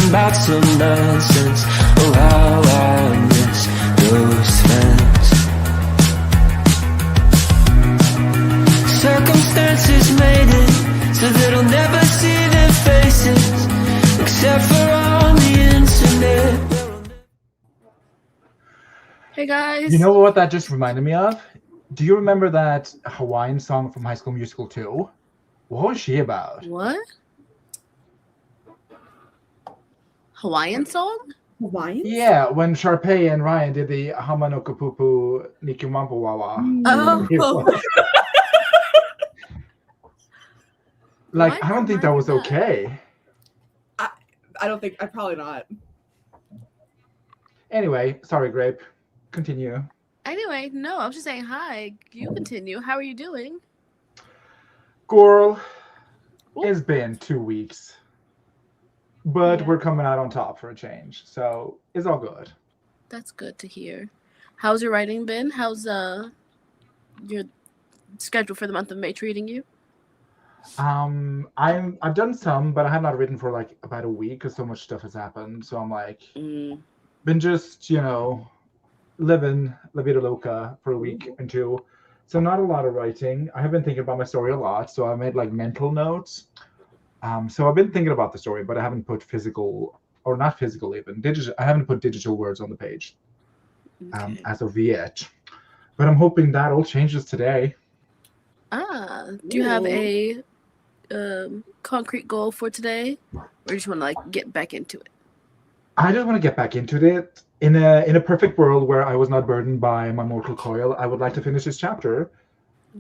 about some nonsense. Oh, how I miss those friends. Circumstances made it so that I'll never see their faces, except for on the internet. Hey guys. You know what that just reminded me of? Do you remember that Hawaiian song from High School Musical 2? What was she about? What? Hawaiian song? Hawaiian? Yeah, when Sharpay and Ryan did the Hama no Kapupu Nikiwampa Wawa. Oh. Like, I don't think that was okay. I don't think, probably not. Anyway, sorry, Grape. Continue. Anyway, no, I was just saying hi. You continue. How are you doing? Girl, it's been 2 weeks. But we're coming out on top for a change. So it's all good. That's good to hear. How's your writing been? How's your schedule for the month of May treating you? I've done some, but I have not written for like about a week because so much stuff has happened. So I'm like been just, living La Vida Loca for a week and two. So not a lot of writing. I have been thinking about my story a lot. So I made like mental notes. So I've been thinking about the story, but I haven't put physical, or not physical even, digital. I haven't put digital words on the page as of yet. But I'm hoping that all changes today. Do you have a concrete goal for today, or you just want to like get back into it? I just want to get back into it. In a perfect world where I was not burdened by my mortal coil, I would like to finish this chapter.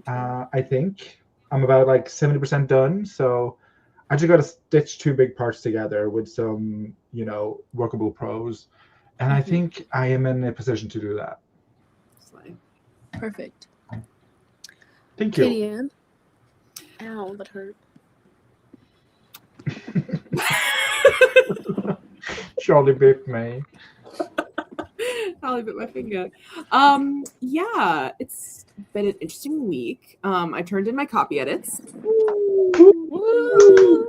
I think I'm about like 70% done. So I just got to stitch two big parts together with some, workable prose. And I think I am in a position to do that. Perfect. Thank you. Katie Ann. Ow, that hurt. Charlie bit me. Charlie bit my finger. Yeah, it's been an interesting week. I turned in my copy edits. Woo!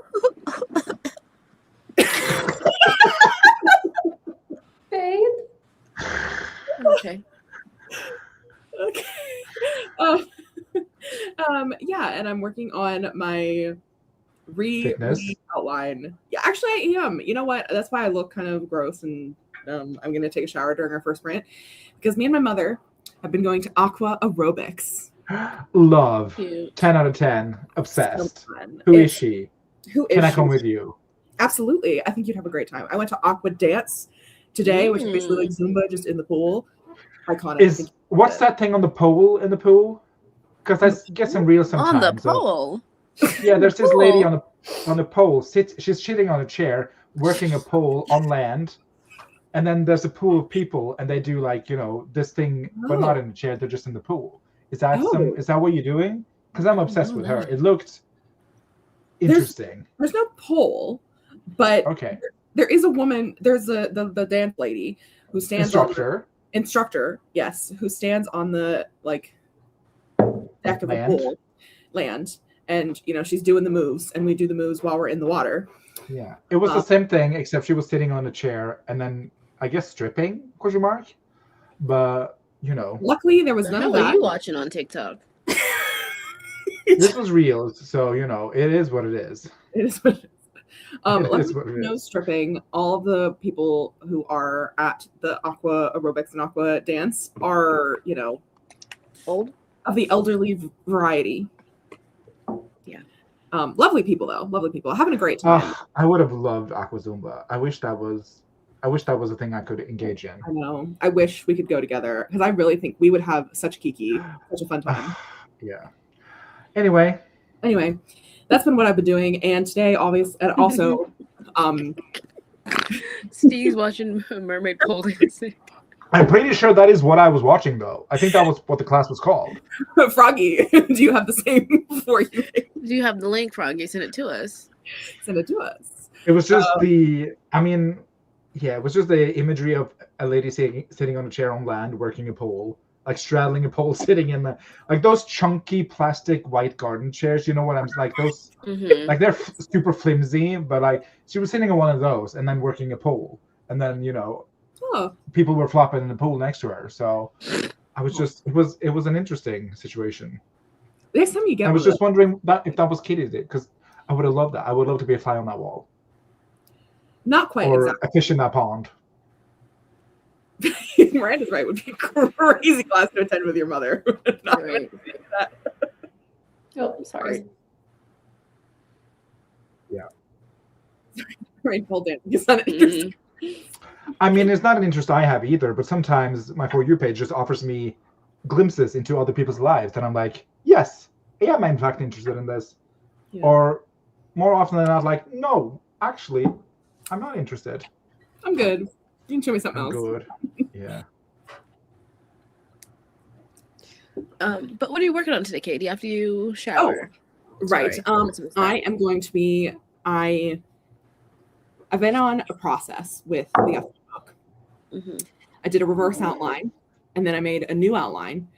Babe. Okay. Yeah, and I'm working on my re outline. Yeah, actually I am. You know what? That's why I look kind of gross, and I'm gonna take a shower during our first rant because me and my mother have been going to aqua aerobics. Love. Cute. 10 out of 10. Obsessed. So Who is she? Who is Can I she? come with you? Absolutely. I think you'd have a great time. I went to aqua dance today, which is basically like Zumba just in the pool. Iconic. What's that thing on the pole in the pool? Because I get some reels sometimes. On the pole? Yeah, there's this lady on the pole. She's sitting on a chair, working a pole on land. And then there's a pool of people, and they do like, this thing, but not in the chair. They're just in the pool. Is that what you're doing? Because I'm obsessed with her. It looked interesting. There's no pole, but there is a woman. There's the dance lady who stands instructor, yes, who stands on the deck of the pool land, and she's doing the moves, and we do the moves while we're in the water. Yeah, it was the same thing, except she was sitting on a chair, and then I guess stripping ? But luckily there was none of that. What are you watching on TikTok? This was real, so it is what it is. It is what it is. No stripping. All of the people who are at the aqua aerobics and aqua dance are, old, of the elderly variety. Yeah. Lovely people though. Lovely people. Having a great time. I would have loved aqua Zumba. I wish that was a thing I could engage in. I know. I wish we could go together because I really think we would have such a fun time. Yeah. Anyway, that's been what I've been doing, and today, obviously, and also, Steve's watching Mermaid Pole dancing. I'm pretty sure that is what I was watching, though. I think that was what the class was called. Froggy, do you have the same for you? Do you have the link, Froggy? Send it to us. Send it to us. It was just it was just the imagery of a lady sitting on a chair on land, working a pole. like straddling a pole, sitting in the like those chunky plastic white garden chairs. You know what I'm like those like they're super flimsy, but like she was sitting on one of those and then working a pole, and then people were flopping in the pool next to her. So I was just it was an interesting situation. Next time you get, I was just wondering if that was Katie did, because I would have loved that. I would love to be a fly on that wall. Not quite or exactly. a fish in that pond. Miranda's right. Would be a crazy class to attend with your mother. Not Right. that. Oh, sorry. Yeah. Right, hold in. It's not interesting. I mean, it's not an interest I have either, but sometimes my For You page just offers me glimpses into other people's lives, and I'm like, yes, yeah, I'm in fact interested in this. Yeah. Or more often than not, like, no, actually, I'm not interested. I'm good. You can show me something else. Good. Yeah. But what are you working on today, Katie, after you shower? Oh, right. I am going to be I've been on a process with the other book. I did a reverse outline, and then I made a new outline,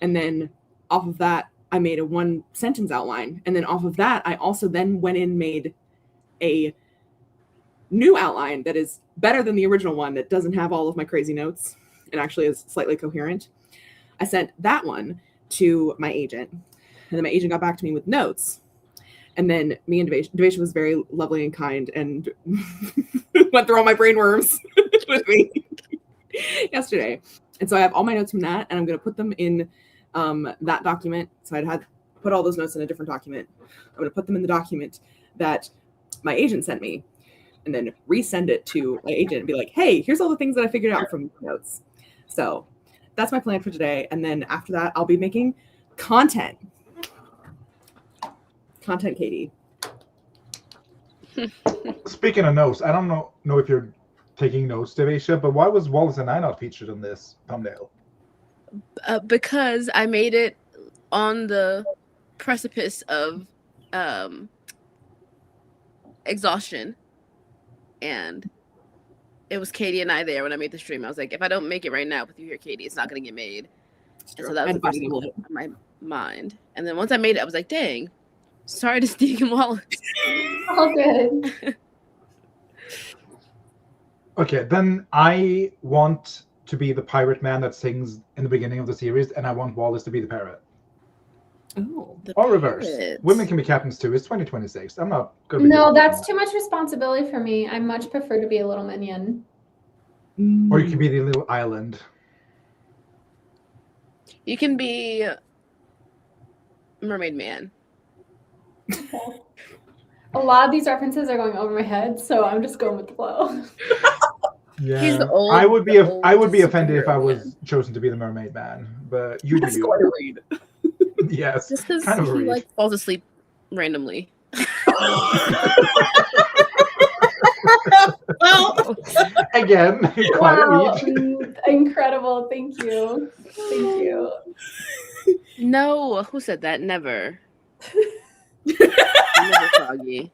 and then off of that I made a 1-sentence outline, and then off of that I also then went in and made a new outline that is better than the original one, that doesn't have all of my crazy notes and actually is slightly coherent. I sent that one to my agent, and then my agent got back to me with notes. And then me and Devasha was very lovely and kind and went through all my brainworms with me yesterday. And so I have all my notes from that, and I'm going to put them in that document. So I'd had put all those notes in a different document. I'm going to put them in the document that my agent sent me, and then resend it to my agent and be like, hey, here's all the things that I figured out from the notes. So that's my plan for today. And then after that, I'll be making content. Content, Katie. Speaking of notes, I don't know if you're taking notes, Devasha, but why was Wallace and I not featured in this thumbnail? Because I made it on the precipice of exhaustion, and it was Katie and I there when I made the stream. I was like, if I don't make it right now with you here, Katie, it's not going to get made. And so that was the first thing on my mind. And then once I made it, I was like, dang, sorry to Steve and Wallace. All good. Okay, then I want to be the pirate man that sings in the beginning of the series, and I want Wallace to be the parrot. Oh, or reverse. Women can be captains too. It's 2026. I'm not going to be. No, that's too much responsibility for me. I much prefer to be a little minion. Or you can be the little island. You can be Mermaid Man. Okay. A lot of these references are going over my head, so I'm just going with the flow. Yeah, he's the old, I would be offended if I was chosen to be the Mermaid Man, but you do you. Yes, just because kind of he like falls asleep randomly. Well, again, quite wow, a read. Incredible! Thank you, thank you. No, who said that? Never. Never, Froggy.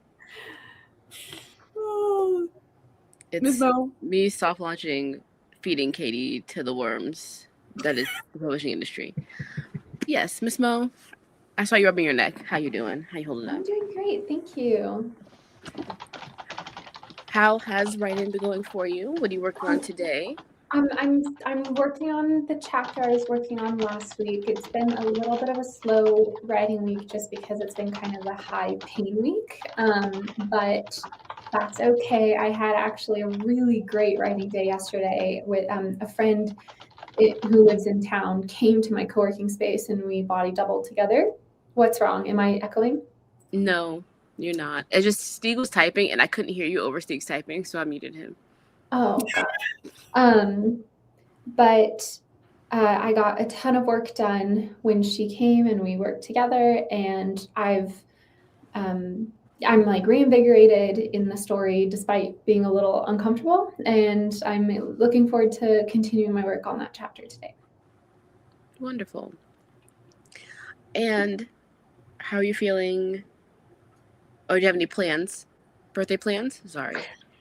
It's me soft launching, feeding Katie to the worms. That is the publishing industry. Yes, Miss Mo, I saw you rubbing your neck. How you doing? How you holding up? I'm doing great, thank you. How has writing been going for you? What are you working on today? I'm working on the chapter I was working on last week. It's been a little bit of a slow writing week just because it's been kind of a high pain week, but that's okay. I had actually a really great writing day yesterday with a friend who lives in town came to my co-working space and we body doubled together. What's wrong? Am I echoing? No, you're not. It's just Stieg was typing and I couldn't hear you over Stieg's typing, so I muted him. Oh, but I got a ton of work done when she came and we worked together, and I'm like reinvigorated in the story despite being a little uncomfortable, and I'm looking forward to continuing my work on that chapter today. Wonderful. And how are you feeling? Or do you have any plans? Birthday plans? Sorry.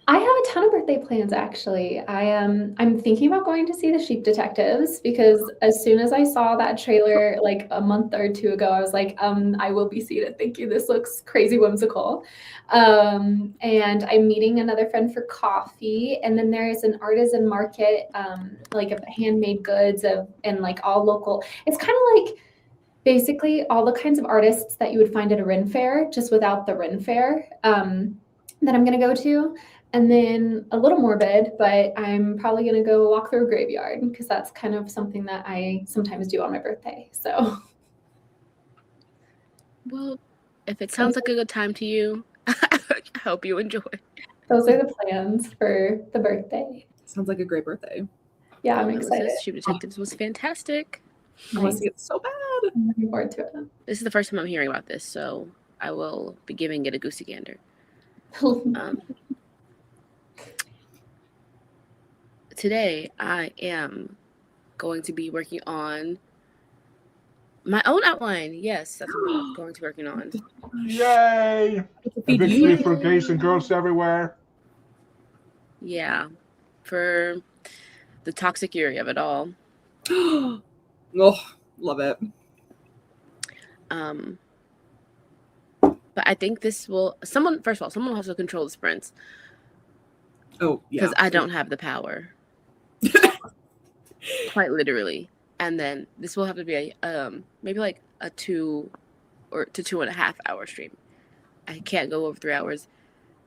I have a ton of birthday plans actually. I'm thinking about going to see the Sheep Detectives because as soon as I saw that trailer like a month or two ago, I was like, I will be seated. Thank you. This looks crazy whimsical. And I'm meeting another friend for coffee. And then there's an artisan market, like of handmade goods and like all local. It's kind of like basically all the kinds of artists that you would find at a Ren Fair, just without the Ren Fair, that I'm gonna go to. And then a little morbid, but I'm probably gonna go walk through a graveyard because that's kind of something that I sometimes do on my birthday. So, well, if it sounds like a good time to you, I hope you enjoy. Those are the plans for the birthday. Sounds like a great birthday. Yeah, I'm excited. Sheep Detectives was fantastic. I want to see it so bad. I'm looking forward to it. This is the first time I'm hearing about this, so I will be giving it a goosey gander. Today, I am going to be working on my own outline. Yes, that's what I'm going to be working on. Yay! A victory for gays and girls everywhere. Yeah, for the toxic fury of it all. Oh, love it. But I think this will first of all, someone will have to control the sprints. Oh, yeah. Because I don't have the power. Quite literally. And then this will have to be a maybe like a 2 to 2.5 hour stream. I can't go over 3 hours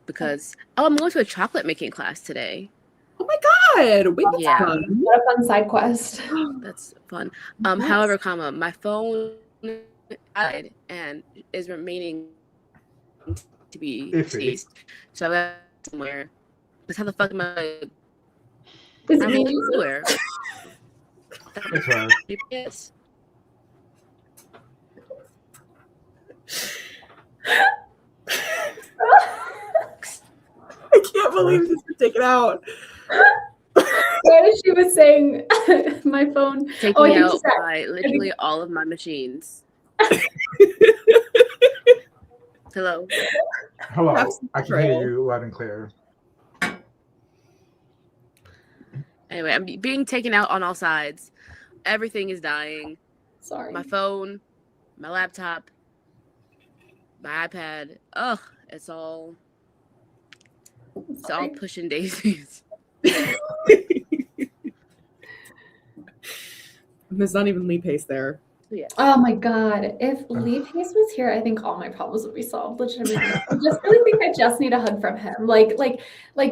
because I'm going to a chocolate making class today. Oh my god! Wait, that's Yeah. fun. What a fun side quest. That's fun. However, my phone died and is remaining to be seized. So I got somewhere. Because how the fuck am I? I mean, anywhere. It's right. Yes. I can't believe this was taken out. She was saying my phone. Taking out by literally all of my machines. Hello. Hello. I can hear you loud and clear. Anyway, I'm being taken out on all sides. Everything is dying. Sorry. My phone, my laptop, my iPad. Ugh, it's all pushing daisies. There's not even Lee Pace there. Yeah. Oh my god. If Lee Pace was here, I think all my problems would be solved. Legitimately. I just really think I just need a hug from him. Like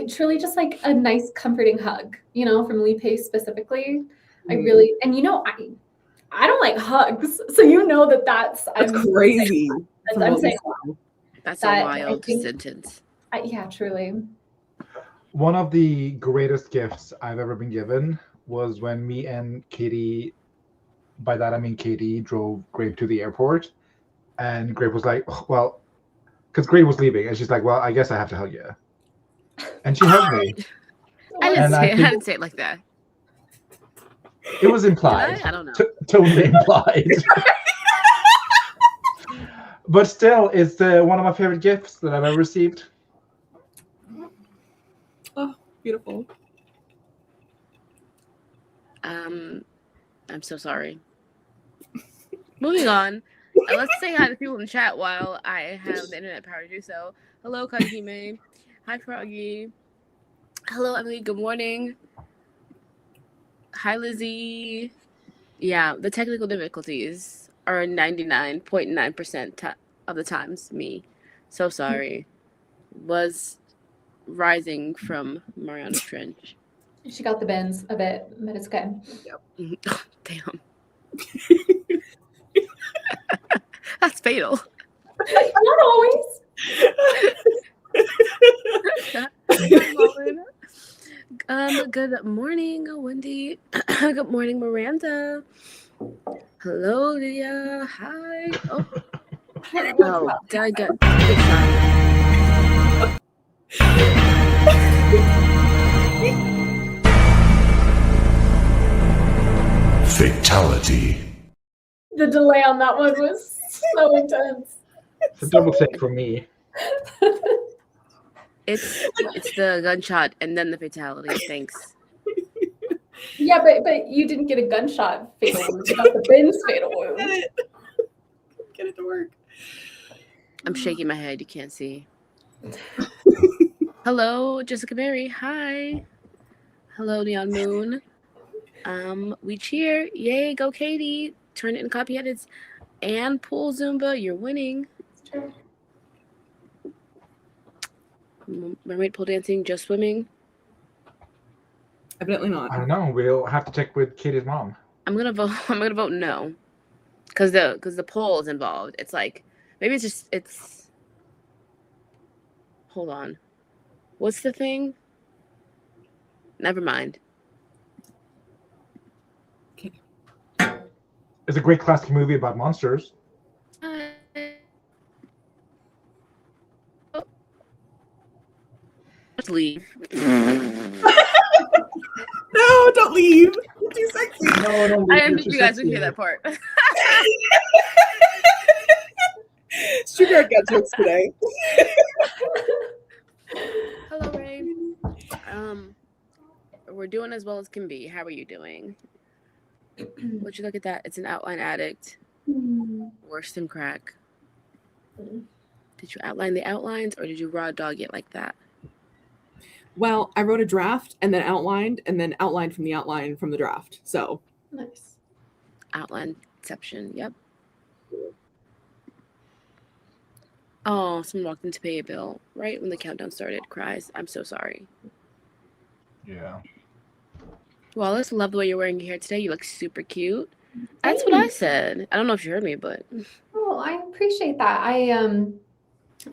truly just like a nice comforting hug, from Lee Pace specifically. I really, and I don't like hugs. So that's crazy. I'm saying that's a wild sentence. Yeah, truly. One of the greatest gifts I've ever been given was when me and Katie, by that I mean Katie, drove Grape to the airport, and Grape was like, well, because Grape was leaving, and she's like, well, I guess I have to hug you. And she hugged me. I didn't say it like that. It was implied. I don't know. Totally implied. But still, it's one of my favorite gifts that I've ever received. Oh, beautiful. I'm so sorry. Moving on. Let's say hi to people in the chat while I have the internet power to do so. Hello, Kajime. Hi, Froggy. Hello, Emily. Good morning. Hi, Lizzie. Yeah, the technical difficulties are 99.9% of the times me. So sorry. Was rising from Mariana Trench. She got the bends a bit, but it's okay. Yep. Damn. That's fatal. Not always. Good morning, Wendy. Good morning, Miranda. Hello, Lydia. Hi. Oh, did I get good shot? Fatality. The delay on that one was so intense. It's a double take for me. It's the gunshot and then the fatality. Thanks. Yeah, but you didn't get a gunshot fatal wound. You got the Ben's fatal wound. Get it to work. I'm shaking my head. You can't see. Hello, Jessica Berry. Hi. Hello, Neon Moon. We cheer. Yay, go Katie. Turn it in copy edits. And Pool Zumba, you're winning. Mermaid pole dancing, just swimming. Evidently not. I don't know. We'll have to check with Katie's mom. I'm gonna vote no, because the pole is involved. It's like maybe it's. Hold on, what's the thing? Never mind. Okay. It's a great classic movie about monsters. Let's leave. No, don't leave. You're too sexy. No, don't I didn't think you guys would hear that part. Sugar got jokes today. Hello, Ray. We're doing as well as can be. How are you doing? Would you look at that? It's an outline addict. Worse than crack. Did you outline the outlines or did you raw dog it like that? Well, I wrote a draft and then outlined from the outline from the draft. So Nice. Outline exception. Yep. Oh, someone walked in to pay a bill right when the countdown started. Cries. I'm so sorry. Yeah. Wallace, love the way you're wearing your hair today. You look super cute. That's what I said. I don't know if you heard me, but Oh, I appreciate that. I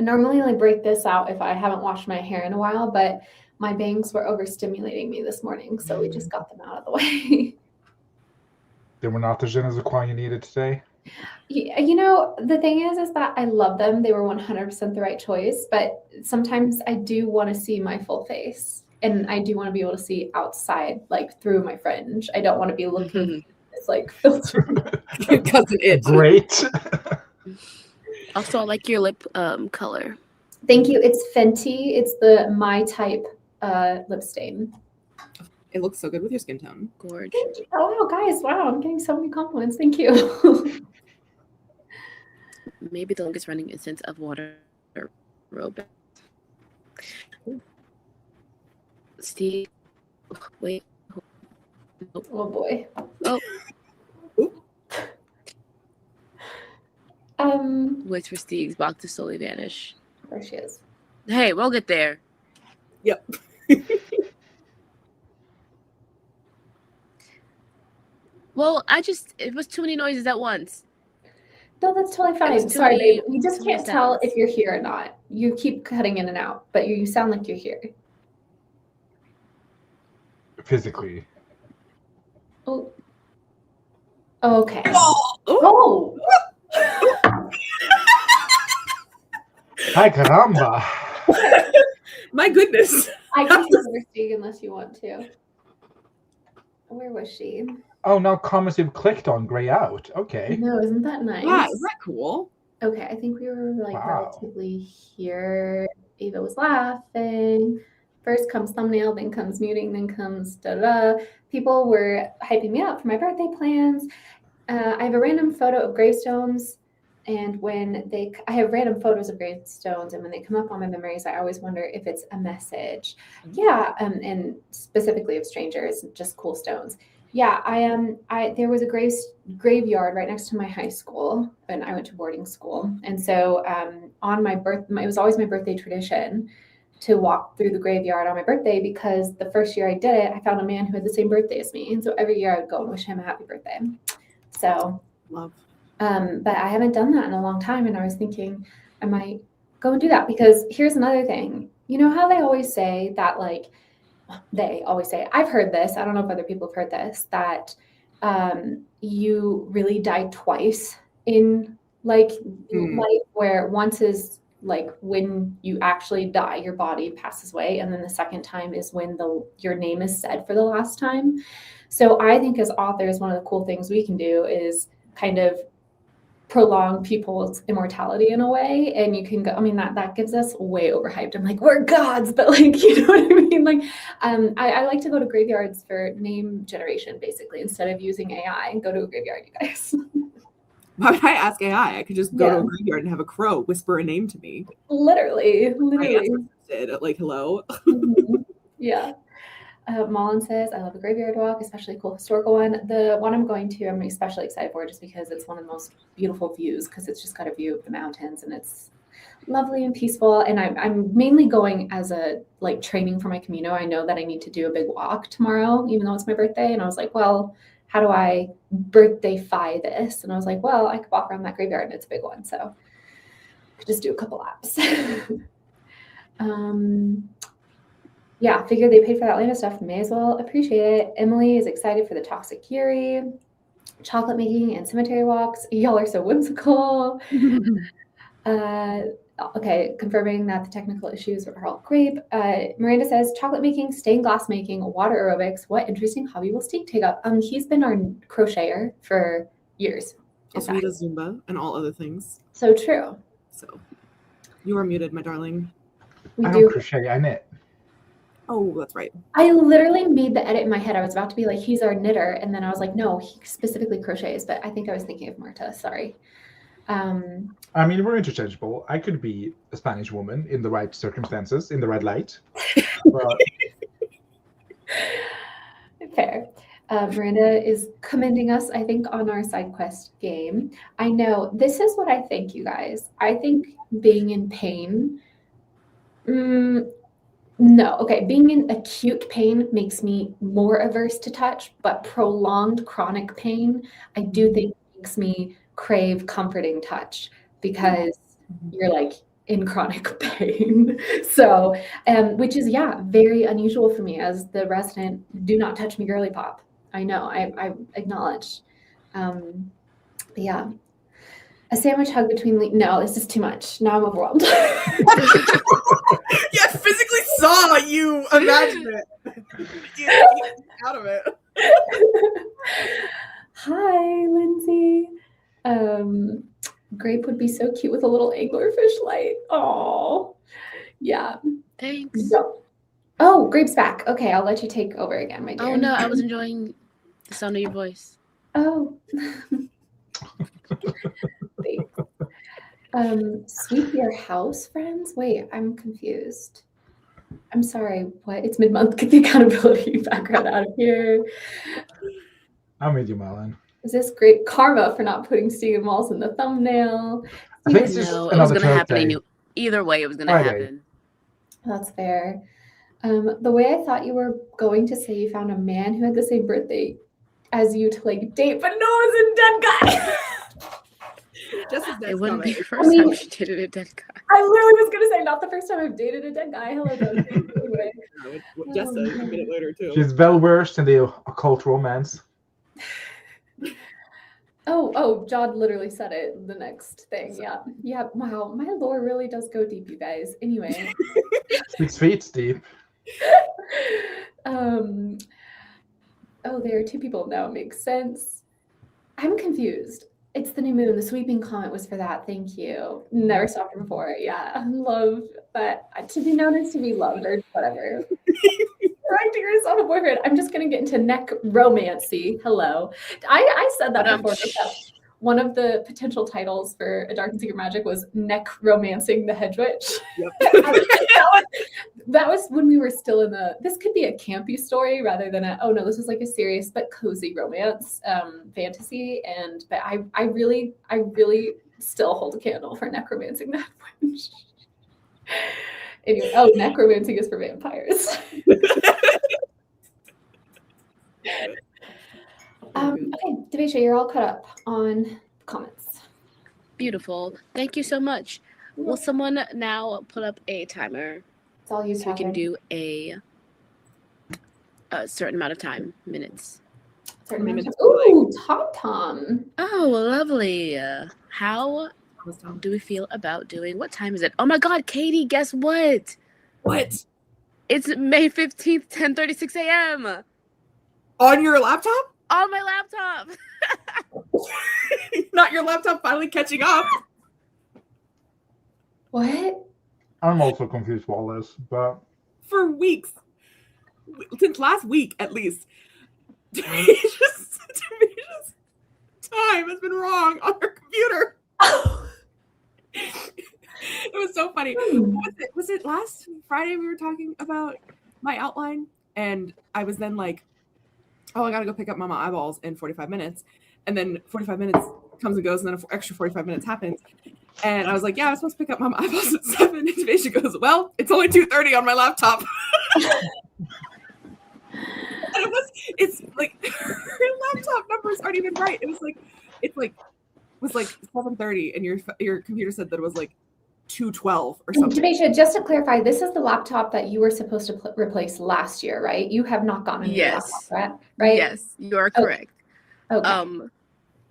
normally only break this out if I haven't washed my hair in a while, but my bangs were overstimulating me this morning, so we just got them out of the way. They were not the je ne sais quoi you needed today. Yeah, you know, the thing is that I love them. They were 100% the right choice, but sometimes I do want to see my full face, and I do want to be able to see outside, like through my fringe. I don't want to be looking it's like filter. cousin itch. Great. also I like your lip color. Thank you. It's Fenty. It's the My Type lip stain. It looks so good with your skin tone. Gorge. Oh wow, guys! Wow, I'm getting so many compliments. Thank you. Maybe the longest running instance of water aerobics. Steve, wait. Oh boy. Oh. Waits for Steve's box to slowly vanish. There she is. Hey, we'll get there. Yep. Well, it was too many noises at once. No, that's totally fine. Sorry, babe. We just can't tell if you're here or not. You keep cutting in and out, but you sound like you're here. Physically. Oh. Okay. Oh. Hi, caramba. My goodness. I can see Steve unless you want to. Where was she? Oh, now comments you've clicked on gray out. Okay. No, isn't that nice? Wow, is that cool? Okay, I think we were like Wow. relatively here. Ava was laughing. First comes thumbnail, then comes muting, then comes da-da. People were hyping me up for my birthday plans. I have a random photo of gravestones, and I have random photos of gravestones, and when they come up on my memories, I always wonder if it's a message. Yeah, and specifically of strangers, just cool stones. Yeah, there was a graveyard right next to my high school, and I went to boarding school, and so on my it was always my birthday tradition to walk through the graveyard on my birthday, because the first year I did it, I found a man who had the same birthday as me, and so every year I would go and wish him a happy birthday. So, love. But I haven't done that in a long time, and I was thinking I might go and do that, because here's another thing. You know how they always say that, like, I've heard this, I don't know if other people have heard this, that you really die twice in life, where once is like when you actually die, your body passes away, and then the second time is when your name is said for the last time. So I think as authors, one of the cool things we can do is kind of prolong people's immortality in a way, and you can go, I mean, that gives us way overhyped. I'm like, we're gods, but like, you know what I mean? Like, I like to go to graveyards for name generation, basically, instead of using AI. Go to a graveyard, you guys. Why would I ask AI? I could just go to a graveyard and have a crow whisper a name to me. Literally. Like, hello. Yeah. Mullen says, I love a graveyard walk, especially a cool historical one. The one I'm going to, I'm especially excited for just because it's one of the most beautiful views, because it's just got a view of the mountains and it's lovely and peaceful. And I'm mainly going as a like training for my Camino. I know that I need to do a big walk tomorrow, even though it's my birthday. And I was like, well, how do I birthday-fy this? And I was like, well, I could walk around that graveyard and it's a big one. So I could just do a couple laps. Yeah, figure they paid for that Atlanta stuff. May as well appreciate it. Emily is excited for the Toxic Yuri, chocolate making, and cemetery walks. Y'all are so whimsical. Okay, confirming that the technical issues are all great. Miranda says, chocolate making, stained glass making, water aerobics. What interesting hobby will Steve take up? He's been our crocheter for years. Also, he does Zumba and all other things. So true. So, you are muted, my darling. I don't crochet, I knit. Oh, that's right. I literally made the edit in my head. I was about to be like, he's our knitter. And then I was like, no, he specifically crochets. But I think I was thinking of Marta. Sorry. I mean, we're interchangeable. I could be a Spanish woman in the right circumstances, in the right light. But... Fair. Miranda is commending us, I think, on our side quest game. I know. This is what I think, you guys. I think being in pain... No, okay. Being in acute pain makes me more averse to touch, but prolonged chronic pain, I do think makes me crave comforting touch, because you're like in chronic pain. So, which is, very unusual for me as the resident do not touch me girly pop. I know, I acknowledge. But yeah. A sandwich hug between no, this is too much. Now I'm overwhelmed. Yeah, I physically saw you imagine it. Out of it. Hi, Lindsay. Grape would be so cute with a little anglerfish light. Oh, yeah. Thanks. Oh, Grape's back. Okay, I'll let you take over again, my dear. Oh no, I was enjoying the sound of your voice. Oh. Sweep your house, friends? Wait, I'm confused. I'm sorry, what? It's mid-month. Get the accountability background out of here. I'm with you, Marlon. Is this great karma for not putting Stephen Walls in the thumbnail? I think it's just it was going to happen. Either way, it was going to Friday. happen. That's fair. The way I thought you were going to say you found a man who had the same birthday as you to like date, but no, it was a dead guy. Just as it wouldn't be the first time she dated a dead guy. I literally was going to say, not the first time I've dated a dead guy. Hello, Doug. Anyway. Just a minute later, too. She's well versed in the occult romance. Oh, John literally said it. The next thing. Yeah. Wow. My lore really does go deep, you guys. Anyway. 6 feet deep. Oh, there are 2 people now. It makes sense. I'm confused. It's the new moon. The sweeping comment was for that. Thank you. Never stopped her before. Yeah. Love that. To be known as to be loved or whatever. Correcting yourself a boyfriend. I'm just going to get into neck romancy. Hello. I said that before. One of the potential titles for A Dark and Secret Magic was Neck Romancing the Hedge Witch. Yep. that was when we were still in this could be a campy story rather than this is like a serious but cozy romance fantasy. But I really still hold a candle for necromancing the Hedge Witch. Anyway, necromancing is for vampires. Okay, Devisha, you're all caught up on comments. Beautiful. Thank you so much. Will someone now put up a timer? It's all you, so we can do a certain amount of time, minutes. Certain amount of time. Ooh, Tom. Oh, lovely. How do we feel about doing? What time is it? Oh my God, Katie, guess what? What? It's May 15th, 10:36 a.m. On your laptop? On my laptop. Not your laptop finally catching up. What? I'm also confused with all this, but For weeks. Since last week, at least. Demetria's time has been wrong on her computer. It was so funny. Was it last Friday we were talking about my outline? And I was then like, oh, I gotta go pick up Mama Eyeballs in 45 minutes. And then 45 minutes comes and goes, and then an extra 45 minutes happens. And I was like, yeah, I was supposed to pick up Mama Eyeballs at 7. And Demetra goes, well, it's only 2:30 on my laptop. And it's like her laptop numbers aren't even right. It was like 7:30, and your computer said that it was like 2:12 or something. Demetra, just to clarify, this is the laptop that you were supposed to replace last year, right? You have not gotten a new laptop, right? Yes, you are correct. Okay.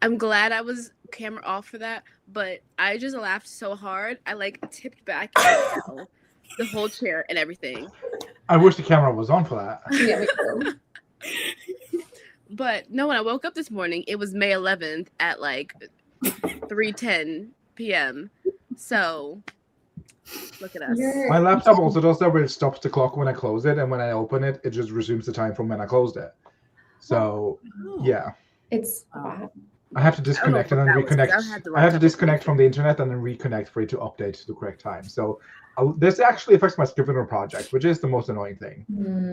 I'm glad I was camera off for that, but I just laughed so hard. I like tipped back and fell, the whole chair and everything. I wish the camera was on for that. Yeah, me too. But no, when I woke up this morning, it was May 11th at like 3:10 p.m. So look at us. My laptop also does that where it stops the clock when I close it, and when I open it, it just resumes the time from when I closed it. So yeah, It's I have to disconnect and then reconnect. I have to disconnect from the internet and then reconnect for it to update to the correct time. So this actually affects my Scrivener project, which is the most annoying thing.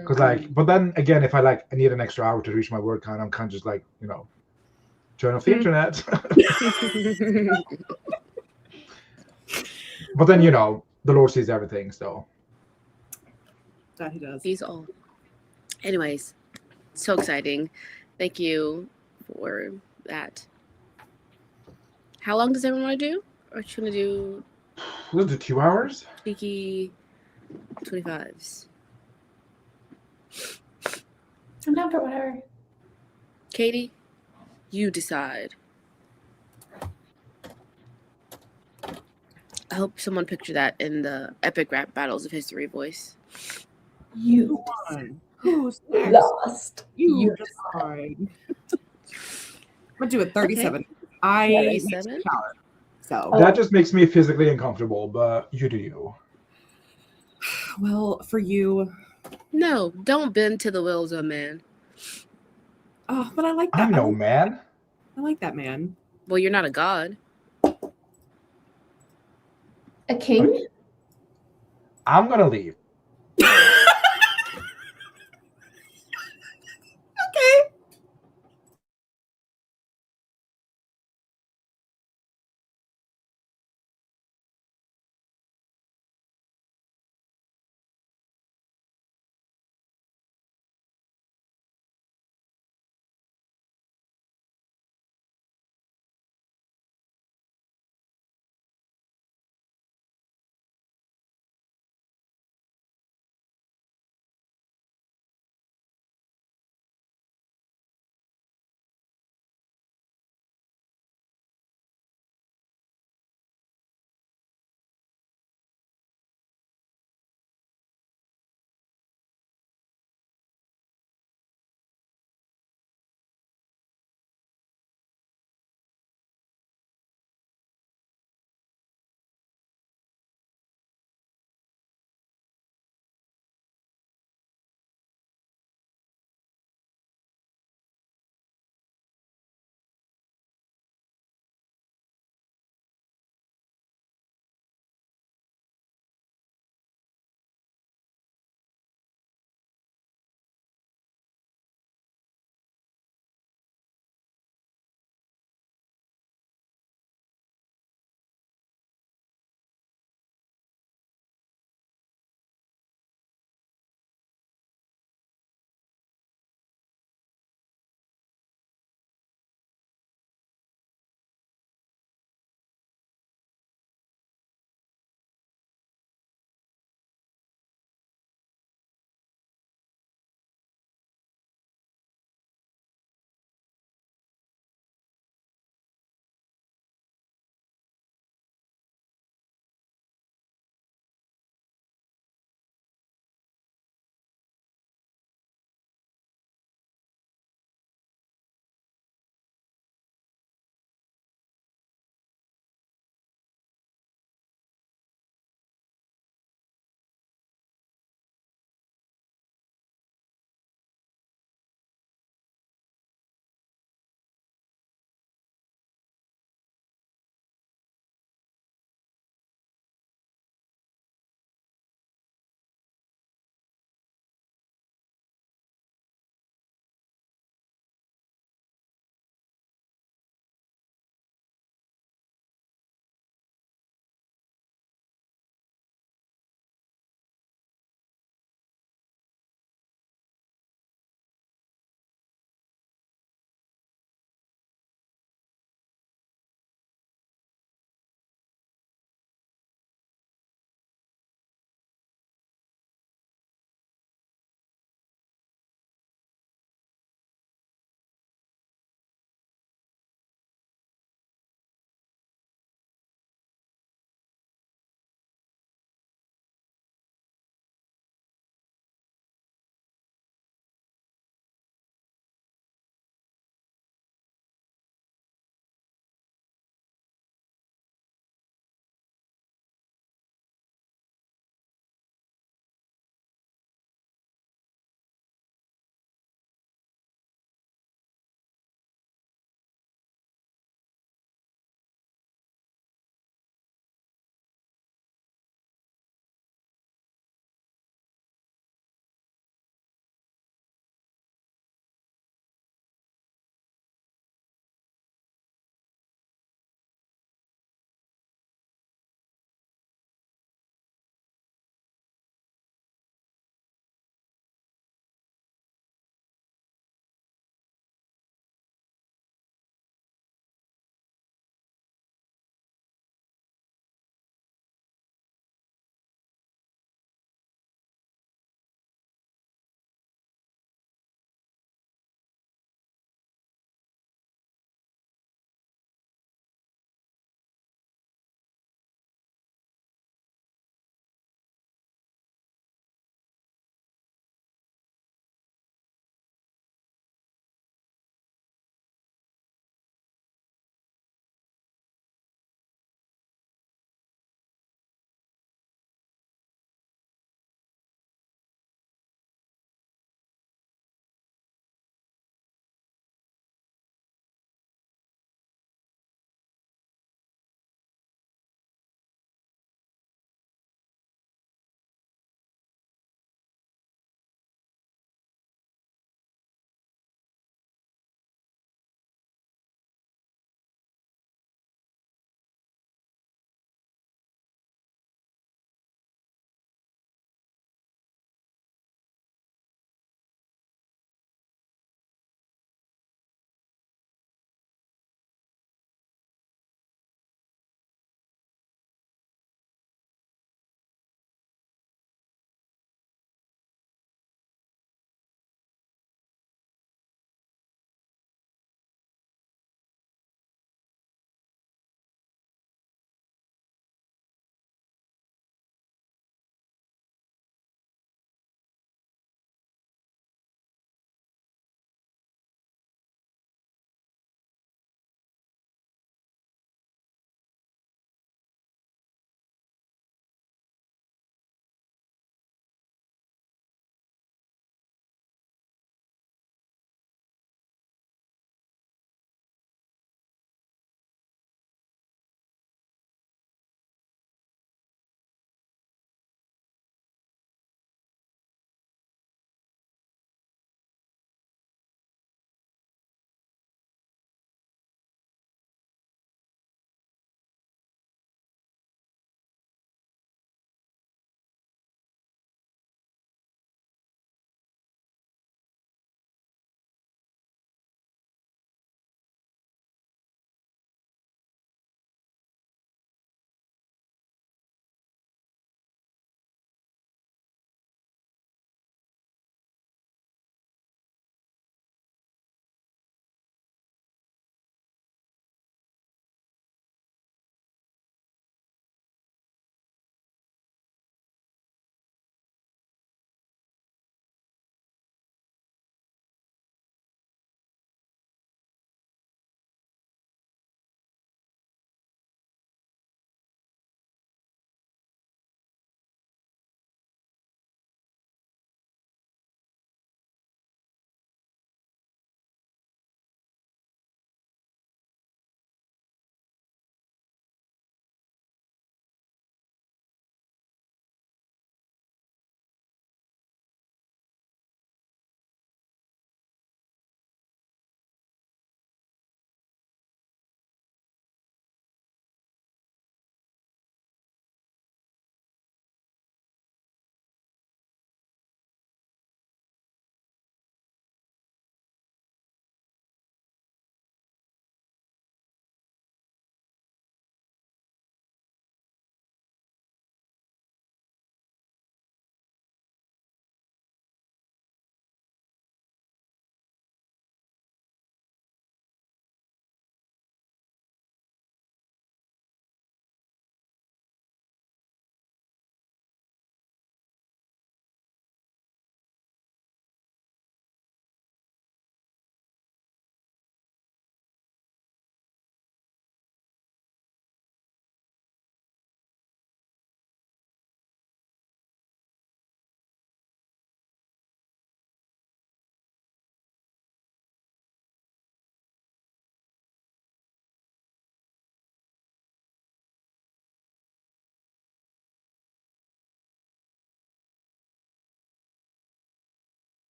Because but then again, if I need an extra hour to reach my word count, I'm kind of just like, turn off the internet. But then the Lord sees everything, so that he does. He's all. Anyways, so exciting! Thank you for that. How long does everyone want to do? Or should we do? We'll do 2 hours. Cheeky 25s. I'm down for whatever. Katie, you decide. I hope someone picture that in the epic rap battles of history voice. You Who's lost. You decide. I'm gonna do it 37. Okay. 37? So that just makes me physically uncomfortable, but you do you. Well, for you. No, don't bend to the wills of man. Oh, but I like that. I'm no man. I like that man. Well, you're not a god. A king? I'm gonna leave.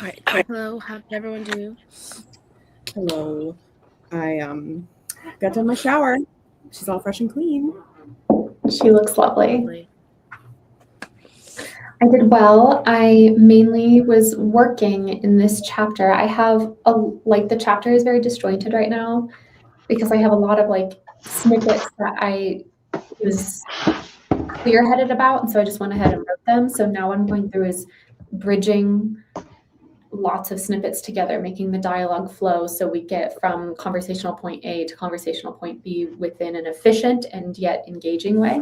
All right. Hello. How did everyone do? Hello. I got done my shower. She's all fresh and clean. She looks lovely. I did well. I mainly was working in this chapter. I have the chapter is very disjointed right now because I have a lot of snippets that I was clear-headed about, and so I just went ahead and wrote them. So now what I'm going through is bridging lots of snippets together, making the dialogue flow so we get from conversational point A to conversational point B within an efficient and yet engaging way.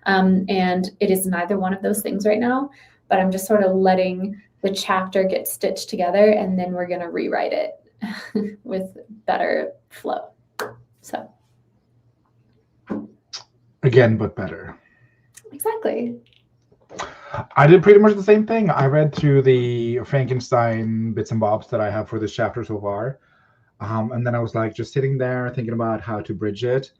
And it is neither one of those things right now, but I'm just sort of letting the chapter get stitched together, and then we're going to rewrite it with better flow. So. Again, but better. Exactly. I did pretty much the same thing. I read through the Frankenstein bits and bobs that I have for this chapter so far. And then I was just sitting there thinking about how to bridge it.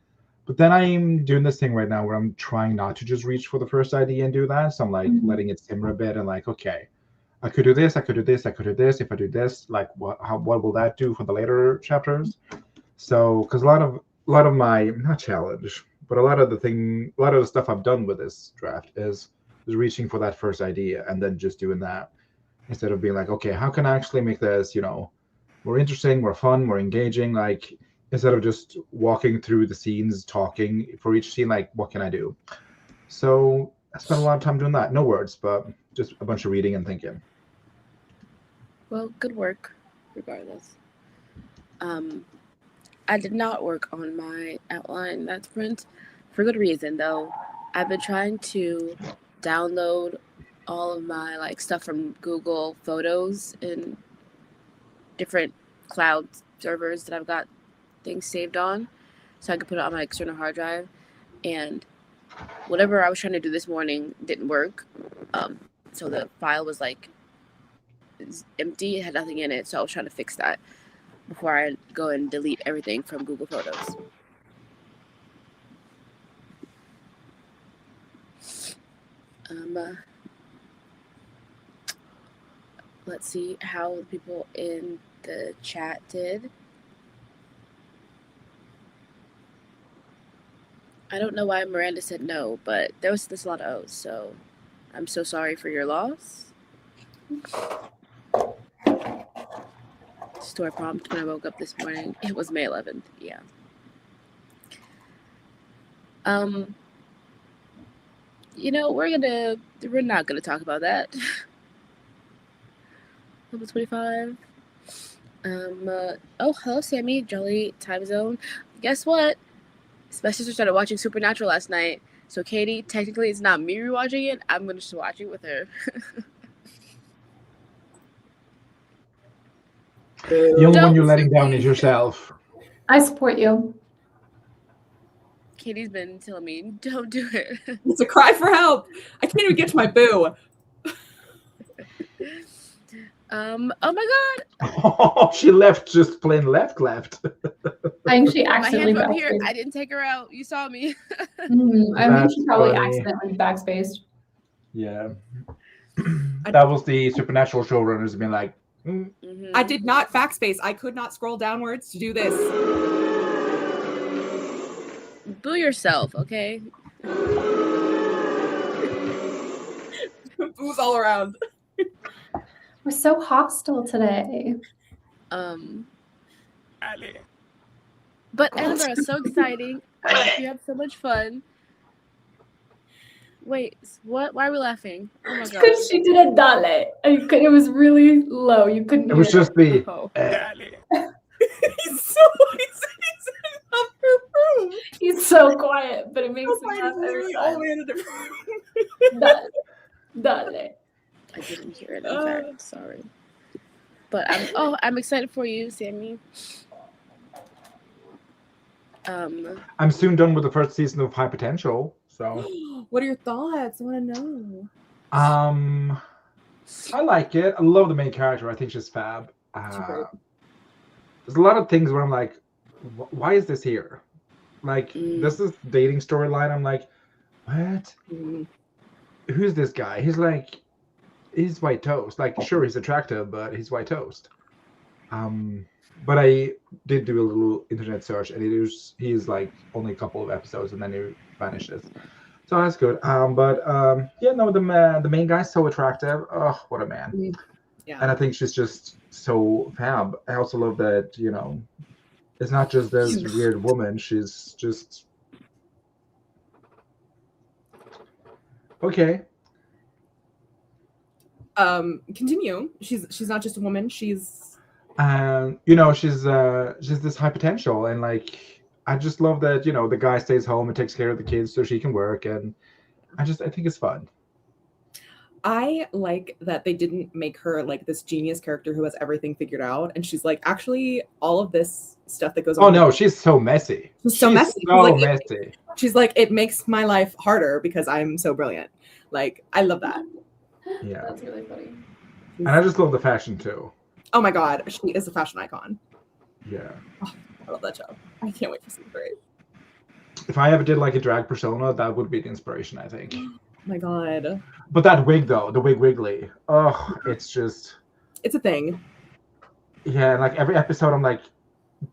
But then I'm doing this thing right now where I'm trying not to just reach for the first idea and do that. So I'm letting it simmer a bit and okay, I could do this, I could do this, I could do this. If I do this, what will that do for the later chapters? So, because a lot of my, not challenge, but a lot of the stuff I've done with this draft is reaching for that first idea and then just doing that instead of being okay, how can I actually make this, more interesting, more fun, more engaging? Instead of just walking through the scenes, talking for each scene, what can I do? So I spent a lot of time doing that. No words, but just a bunch of reading and thinking. Well, good work, regardless. I did not work on my outline. That's print for good reason, though. I've been trying to download all of my stuff from Google Photos and different cloud servers that I've got things saved on, so I could put it on my external hard drive. And whatever I was trying to do this morning didn't work. So the file was empty; it had nothing in it. So I was trying to fix that before I go and delete everything from Google Photos. Let's see how the people in the chat did. I don't know why Miranda said no, but there's a lot of O's, so I'm so sorry for your loss. Store prompt when I woke up this morning. It was May 11th, yeah. We're not gonna talk about that. Level 25. Oh, hello, Sammy. Jolly time zone. Guess what? My sister started watching Supernatural last night. So, Katie, technically it's not me rewatching it. I'm going to just watch it with her. The only one you're letting down is yourself. I support you. Katie's been telling me, don't do it. It's a cry for help. I can't even get to my boo. Oh my God. Oh, she left, just plain left. I think she accidentally my hands up here. I didn't take her out. You saw me. I think she probably accidentally backspaced. Yeah. That was the Supernatural showrunners being like, I did not backspace. I could not scroll downwards to do this. Boo yourself, okay? Boo's all around. We're so hostile today. But Amber, it's so exciting. You have so much fun. Wait, what? Why are we laughing? Oh my god! Because she did a dale. It was really low. You couldn't. It was just the. He's in another room. He's so quiet, but it makes him laugh every all the way in a different room. Dale. I didn't hear it. In fact, sorry. But I'm excited for you, Sammy. I'm soon done with the first season of High Potential. So. What are your thoughts? I want to know. I like it. I love the main character. I think she's fab. There's a lot of things where I'm like, why is this here? This is dating storyline. I'm like, what? Who's this guy? He's like, he's white toast. Like, sure, he's attractive, but he's white toast. But I did do a little internet search, and he's like only a couple of episodes, and then he vanishes. So that's good. Yeah, no, the main guy's so attractive. Oh, what a man! Yeah. And I think she's just so fab. I also love that, it's not just this weird woman. She's just okay. Continue. She's not just a woman. She's she's this high potential, and like I just love that, the guy stays home and takes care of the kids so she can work, and I think it's fun. I like that they didn't make her like this genius character who has everything figured out, and she's like, actually, all of this stuff that goes on. Oh no, she's so messy. She's so messy. So messy. She's like, it makes my life harder because I'm so brilliant. Like, I love that. Yeah, that's really funny. And I just love the fashion too. Oh my god, she is a fashion icon. Yeah, I love that show. I can't wait for season 3. If I ever did like a drag persona, that would be the inspiration, I think. Oh my god. But that wig though, the wig wiggly, it's a thing. Yeah, and like every episode I'm like,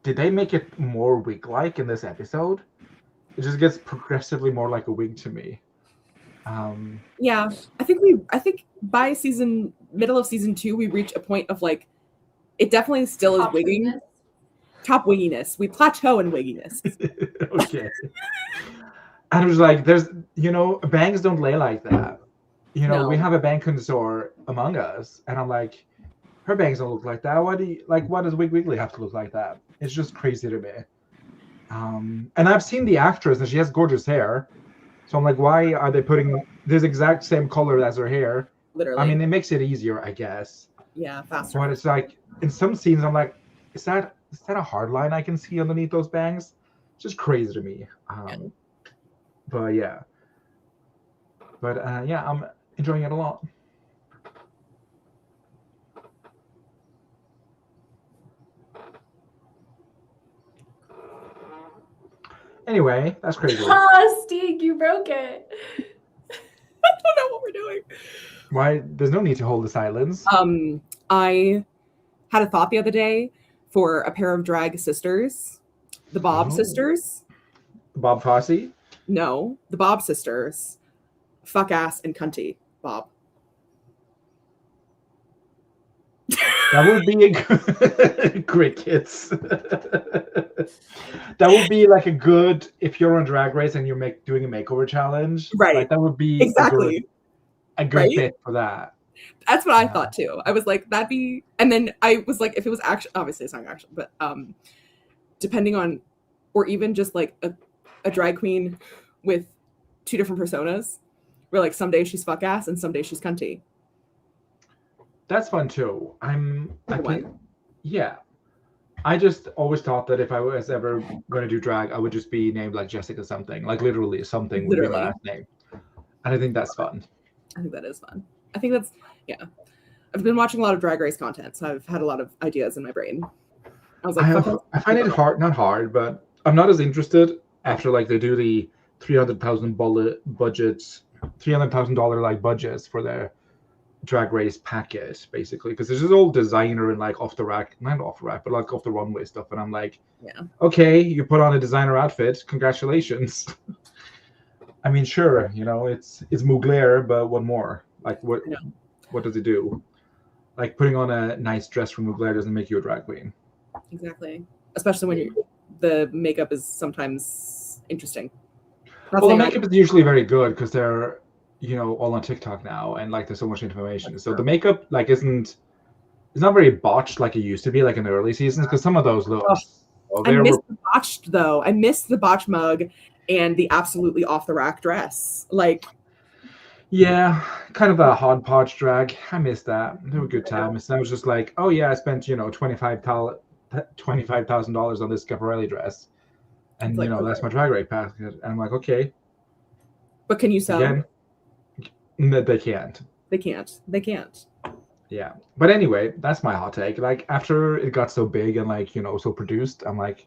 did they make it more wig-like in this episode? It just gets progressively more like a wig to me. Yeah, I think by middle of season 2 we reach a point of like, it definitely still is wigging. Top wigginess. We plateau in wigginess. Okay. And it was like, there's, bangs don't lay like that. No. We have a bang connoisseur among us, and I'm like, her bangs don't look like that. Why does Wig Wiggly have to look like that? It's just crazy to me. And I've seen the actress, and she has gorgeous hair. So I'm like, why are they putting this exact same color as her hair? Literally. I mean, it makes it easier, I guess. Yeah, faster. But it's like, in some scenes, I'm like, is that a hard line I can see underneath those bangs? It's just crazy to me. But yeah. Yeah, I'm enjoying it a lot. Anyway, that's crazy. Steve, you broke it. I don't know what we're doing. Why? There's no need to hold the silence. I had a thought the other day for a pair of drag sisters, the Bob sisters. Bob Fosse? No, the Bob sisters. Fuck ass and cunty Bob. That would be a good crickets. That would be like a good, if you're on Drag Race and you're doing a makeover challenge, right? Like that would be exactly a good fit for that. That's what I thought too. I was like, that'd be, and then I was like, if it was action, obviously it's not action, but depending on, or even just like a drag queen with 2 different personas, where like some days she's fuck ass and some days she's cunty. That's fun too. Yeah. I just always thought that if I was ever going to do drag, I would just be named like Jessica something, like literally something would be my last name. And I think that's fun. I think that is fun. I think that's, yeah. I've been watching a lot of Drag Race content, so I've had a lot of ideas in my brain. I was like, I find it hard, not hard, but I'm not as interested after like they do the $300,000 like budgets for their Drag Race package, basically, because this is all designer and like not off the rack, but like off the runway stuff. And I'm like, yeah, okay, you put on a designer outfit, congratulations. I mean, sure, it's Mugler, but what more? Like, what does it do? Like, putting on a nice dress from Mugler doesn't make you a drag queen. Exactly, especially when the makeup is sometimes interesting. Well, the makeup is usually very good because they're all on TikTok now, and like there's so much information. So the makeup like it's not very botched like it used to be like in the early seasons, because some of those looks. I miss the botched though. I miss the botch mug and the absolutely off the rack dress. Like, yeah, kind of a hodgepodge drag. I miss that. They were good times. I was just like, oh yeah, I spent $25,000 on this Schiaparelli dress, and like, that's my Drag Race package. And I'm like, okay, but can you sell? Again, they can't. They can't. Yeah, but anyway, that's my hot take. Like after it got so big and like so produced, I'm like,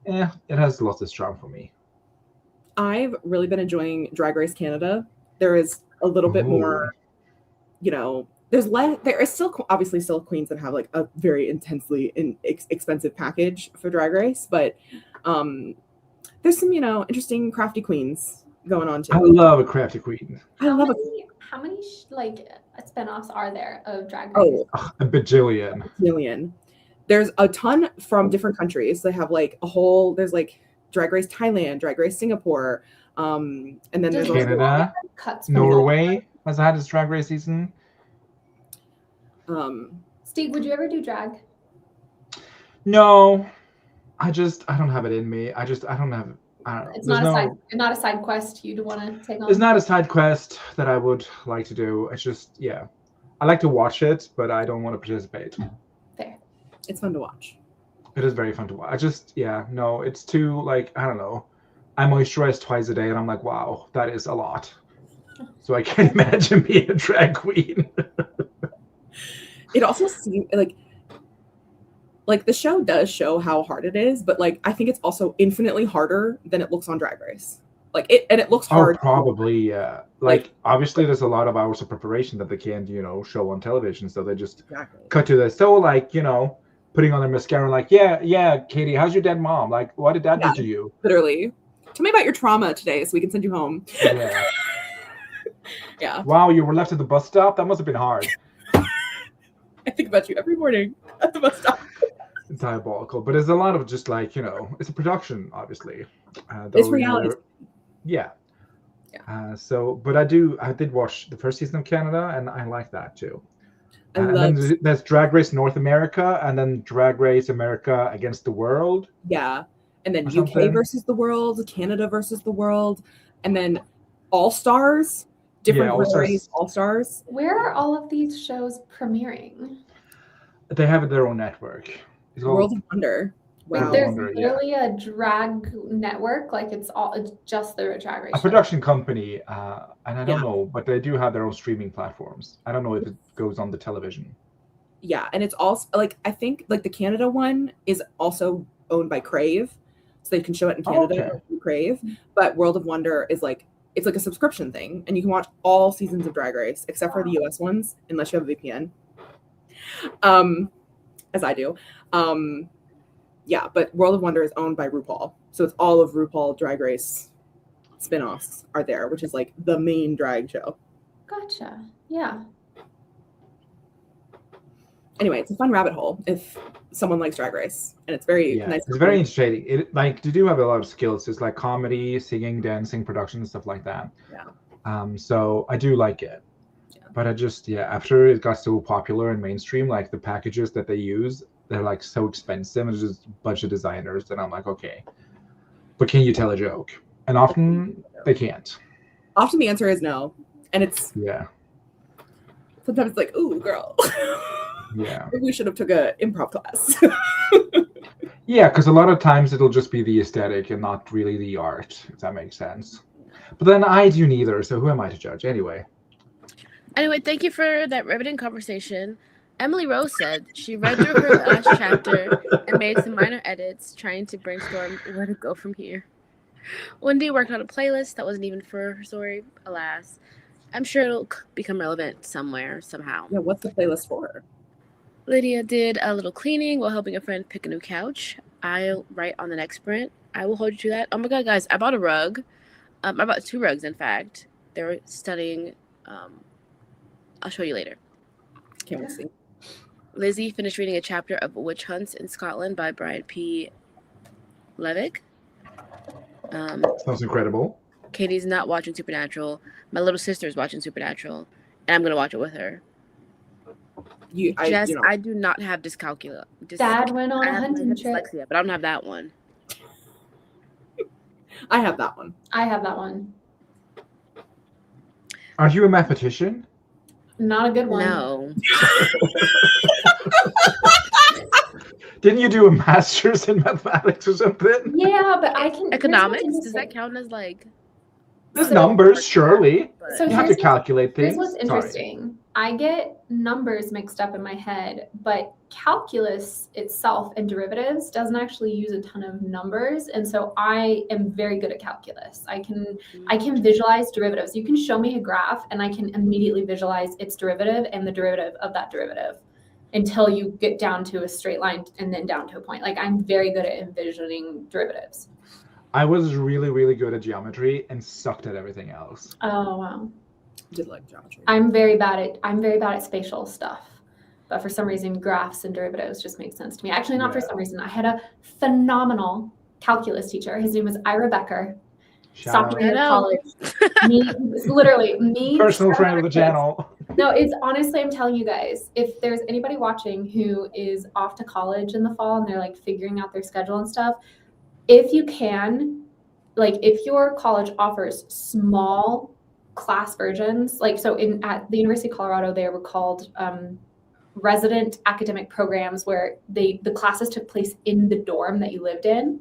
it has lost its charm for me. I've really been enjoying Drag Race Canada. There is a little bit more, there is still obviously still queens that have like a very intensely expensive package for Drag Race, but there's some interesting crafty queens going on too. I love a crafty queen. How many like spinoffs are there of Drag Race? A bajillion. There's a ton from different countries. They have like there's like Drag Race Thailand, Drag Race Singapore, and then there's Canada, Norway has had its Drag Race season. Steve, would you ever do drag? No, I don't have it in me. I don't have. It's not a side quest you'd want to take on. It's not a side quest that I would like to do. It's just I like to watch it, but I don't want to participate. Fair. It's fun to watch. It is very fun to watch. No, it's too like I don't know. I moisturize twice a day, and I'm like, wow, that is a lot. So I can't imagine being a drag queen. It also seems like the show does show how hard it is, but like I think it's also infinitely harder than it looks on Drag Race. It looks hard. Oh, probably, yeah. Like obviously, there's a lot of hours of preparation that they can't, show on television. So they just cut to this. So like, putting on their mascara, like, yeah, Katie, how's your dead mom? Like, what did that do to you? Literally, tell me about your trauma today, so we can send you home. Yeah. Yeah. Wow, you were left at the bus stop. That must have been hard. I think about you every morning at the bus stop. It's diabolical, but it's a lot of just like it's a production, obviously. It's reality. Yeah. But I did watch the first season of Canada, and I like that too. And then there's Drag Race North America, and then Drag Race America Against the World. Yeah, and then UK versus the world, Canada versus the world, and then All Stars. Different All Stars. Where are all of these shows premiering? They have their own network. It's World of Wonder. Wow. There's literally a drag network. Like it's just the Drag Race. A production company, and I don't know, but they do have their own streaming platforms. I don't know if it goes on the television. Yeah, and it's also like I think like the Canada one is also owned by Crave, so they can show it in Canada through Crave. But World of Wonder is like. It's like a subscription thing, and you can watch all seasons of Drag Race except for the US ones, unless you have a VPN. As I do. But World of Wonder is owned by RuPaul, so it's all of RuPaul Drag Race spinoffs are there, which is like the main drag show. Gotcha. Yeah. Anyway, it's a fun rabbit hole if someone likes Drag Race, and it's very nice. It's very interesting. It they do have a lot of skills. It's like comedy, singing, dancing, production, stuff like that. Yeah. So I do like it, but I just after it got so popular and mainstream, like the packages that they use, they're like so expensive, and it's just a bunch of designers, and I'm like, okay, but can you tell a joke? And often they can't. Often the answer is no, and it's sometimes it's like, ooh, girl. Yeah. Maybe we should have took an improv class. Yeah, because a lot of times it'll just be the aesthetic and not really the art, if that makes sense. But then I do neither, so who am I to judge? Anyway, thank you for that riveting conversation. Emily Rose said she read through her last chapter and made some minor edits, trying to brainstorm where to go from here. Wendy worked on a playlist that wasn't even for her story, alas. I'm sure it'll become relevant somewhere, somehow. Yeah, what's the playlist for? Lydia did a little cleaning while helping a friend pick a new couch. I'll write on the next sprint. I will hold you to that. Oh my god, guys, I bought a rug. I bought 2 rugs, in fact. They're stunning. I'll show you later. Can't wait to see. Lizzie finished reading a chapter of Witch Hunts in Scotland by Brian P. Levick. Sounds incredible. Katie's not watching Supernatural. My little sister's watching Supernatural, and I'm going to watch it with her. I do not have dyscalculia. Dad went on a hunting trip. Dyslexia, but I don't have that one. I have that one. Aren't you a mathematician? Not a good one. No. Didn't you do a master's in mathematics or something? Yeah, but I can. Economics? Does that count as like? There's numbers, surely. So you have to calculate things. Here's what's interesting. I get numbers mixed up in my head, but calculus itself and derivatives doesn't actually use a ton of numbers. And so I am very good at calculus. I can visualize derivatives. You can show me a graph and I can immediately visualize its derivative and the derivative of that derivative until you get down to a straight line and then down to a point. Like I'm very good at envisioning derivatives. I was really, really good at geometry and sucked at everything else. Oh, wow. Did like geometry. I'm very bad at spatial stuff, but for some reason graphs and derivatives just make sense to me. Actually, not for some reason. I had a phenomenal calculus teacher. His name was Ira Becker. Sophomore year of college. Me. Personal friend of the channel. No, it's honestly, I'm telling you guys, if there's anybody watching who is off to college in the fall and they're like figuring out their schedule and stuff, if you can, like if your college offers small class versions, like so at the University of Colorado, they were called resident academic programs where the classes took place in the dorm that you lived in.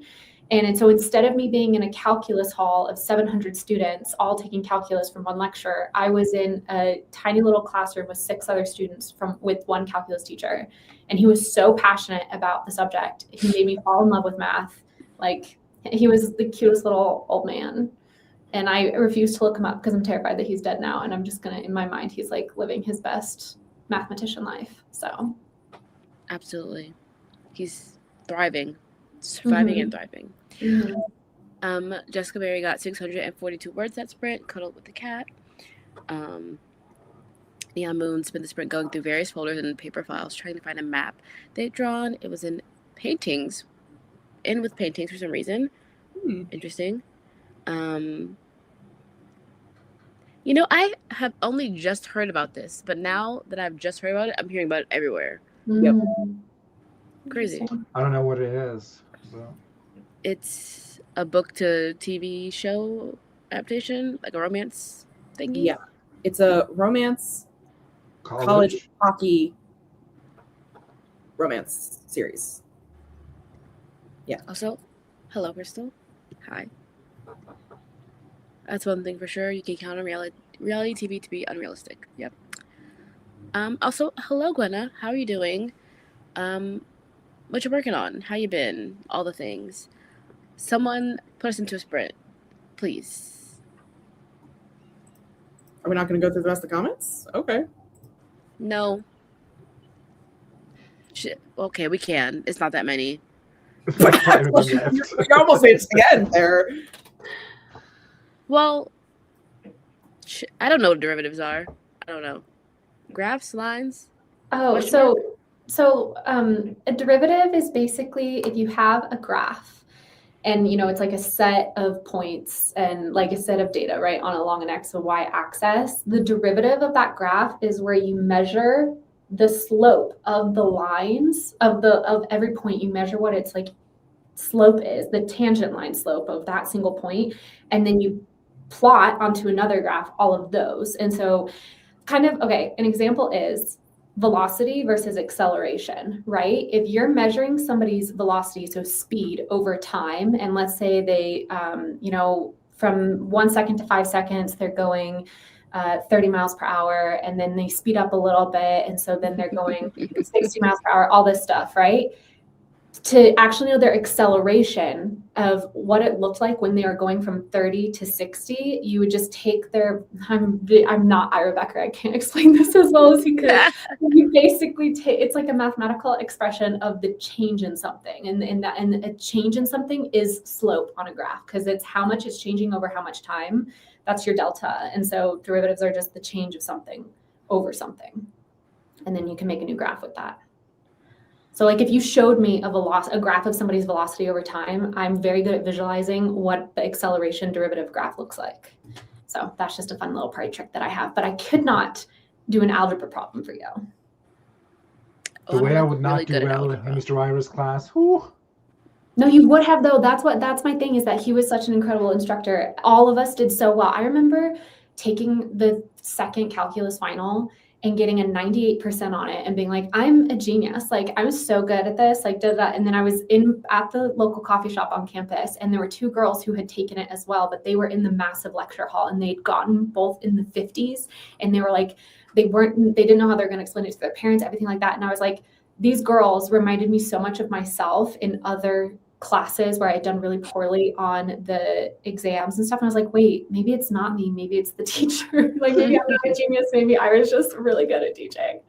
And so instead of me being in a calculus hall of 700 students all taking calculus from one lecture, I was in a tiny little classroom with 6 other students with one calculus teacher. And he was so passionate about the subject. He made me fall in love with math. Like he was the cutest little old man. And I refuse to look him up because I'm terrified that he's dead now. And I'm just going to, in my mind, he's like living his best mathematician life. So. Absolutely. He's thriving, surviving and thriving. Mm-hmm. Jessica Berry got 642 words that sprint, cuddled with the cat. Neon Moon spent the sprint going through various folders and paper files, trying to find a map they'd drawn. It was in paintings, with paintings for some reason. Interesting. You know, I have only just heard about this, but now that I've just heard about it, I'm hearing about it everywhere. Yep. Crazy. I don't know what it is. So. It's a book to TV show adaptation, like a romance thingy. Yeah. It's a romance college hockey romance series. Yeah. Also, hello, Crystal. Hi. That's one thing for sure. You can count on reality TV to be unrealistic. Yep. Also, hello, Gwenna. How are you doing? What you working on? How you been? All the things. Someone put us into a sprint, please. Are we not going to go through the rest of the comments? Okay. No. Okay, we can. It's not that many. It's like 5 of them left. You're almost at the end there. Well, I don't know what derivatives are. I don't know. Graphs, lines? Oh, so a derivative is basically if you have a graph and, you know, it's like a set of points and like a set of data, right, on along an X and Y axis. The derivative of that graph is where you measure the slope of the lines of every point. You measure what its like slope is, the tangent line slope of that single point, and then you plot onto another graph all of those. And so kind of, okay, an example is velocity versus acceleration, right? If you're measuring somebody's velocity, so speed over time, and let's say they, you know, from 1 second to 5 seconds, they're going 30 miles per hour, and then they speed up a little bit, and so then they're going 60 miles per hour, all this stuff, right? To actually know their acceleration of what it looked like when they were going from 30 to 60, you would just take their, I'm not Ira Becker, I can't explain this as well as you could. You basically take, it's like a mathematical expression of the change in something. And a change in something is slope on a graph because it's how much it's changing over how much time. That's your delta. And so derivatives are just the change of something over something. And then you can make a new graph with that. So like if you showed me a graph of somebody's velocity over time, I'm very good at visualizing what the acceleration derivative graph looks like. So that's just a fun little party trick that I have, but I could not do an algebra problem for you. The way I would not do well in Mr. Ira's class. Whew. No, you would have though. That's my thing is that he was such an incredible instructor. All of us did so well. I remember taking the second calculus final and getting a 98% on it and being like, I'm a genius. Like, I was so good at this, like, did that. And then I was at the local coffee shop on campus, and there were two girls who had taken it as well, but they were in the massive lecture hall, and they'd gotten both in the 50s. And they were like, they didn't know how they're going to explain it to their parents, everything like that. And I was like, these girls reminded me so much of myself in other classes where I'd done really poorly on the exams and stuff. And I was like, wait, maybe it's not me. Maybe it's the teacher. Like maybe I'm not a genius. Maybe I was just really good at teaching.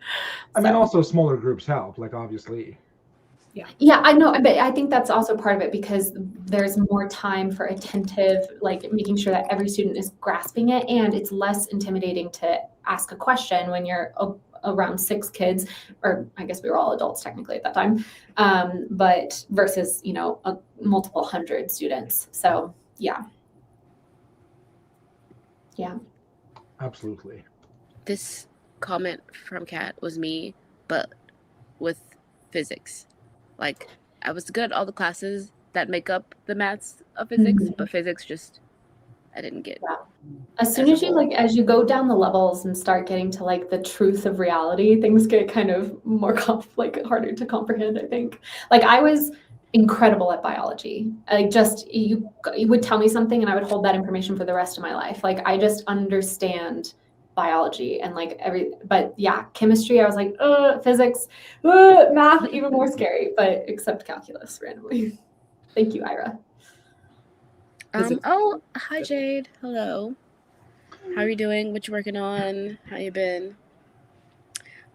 I mean, also smaller groups help, like obviously. Yeah, I know, but I think that's also part of it because there's more time for attentive, like making sure that every student is grasping it, and it's less intimidating to ask a question when you're around 6 kids, or I guess we were all adults technically at that time, but versus, you know, multiple hundred students. So yeah. Absolutely. This comment from Kat was me, but with physics. Like, I was good at all the classes that make up the maths of physics, but physics just, I didn't get. Yeah. As soon as you go down the levels and start getting to like the truth of reality, things get kind of more harder to comprehend, I think. Like I was incredible at biology. Like just, you would tell me something and I would hold that information for the rest of my life. Like I just understand biology and but yeah, chemistry, I was like, physics, math, even more scary, but except calculus randomly. Thank you, Ira. Oh, hi Jade. Hello. How are you doing? What you working on? How you been?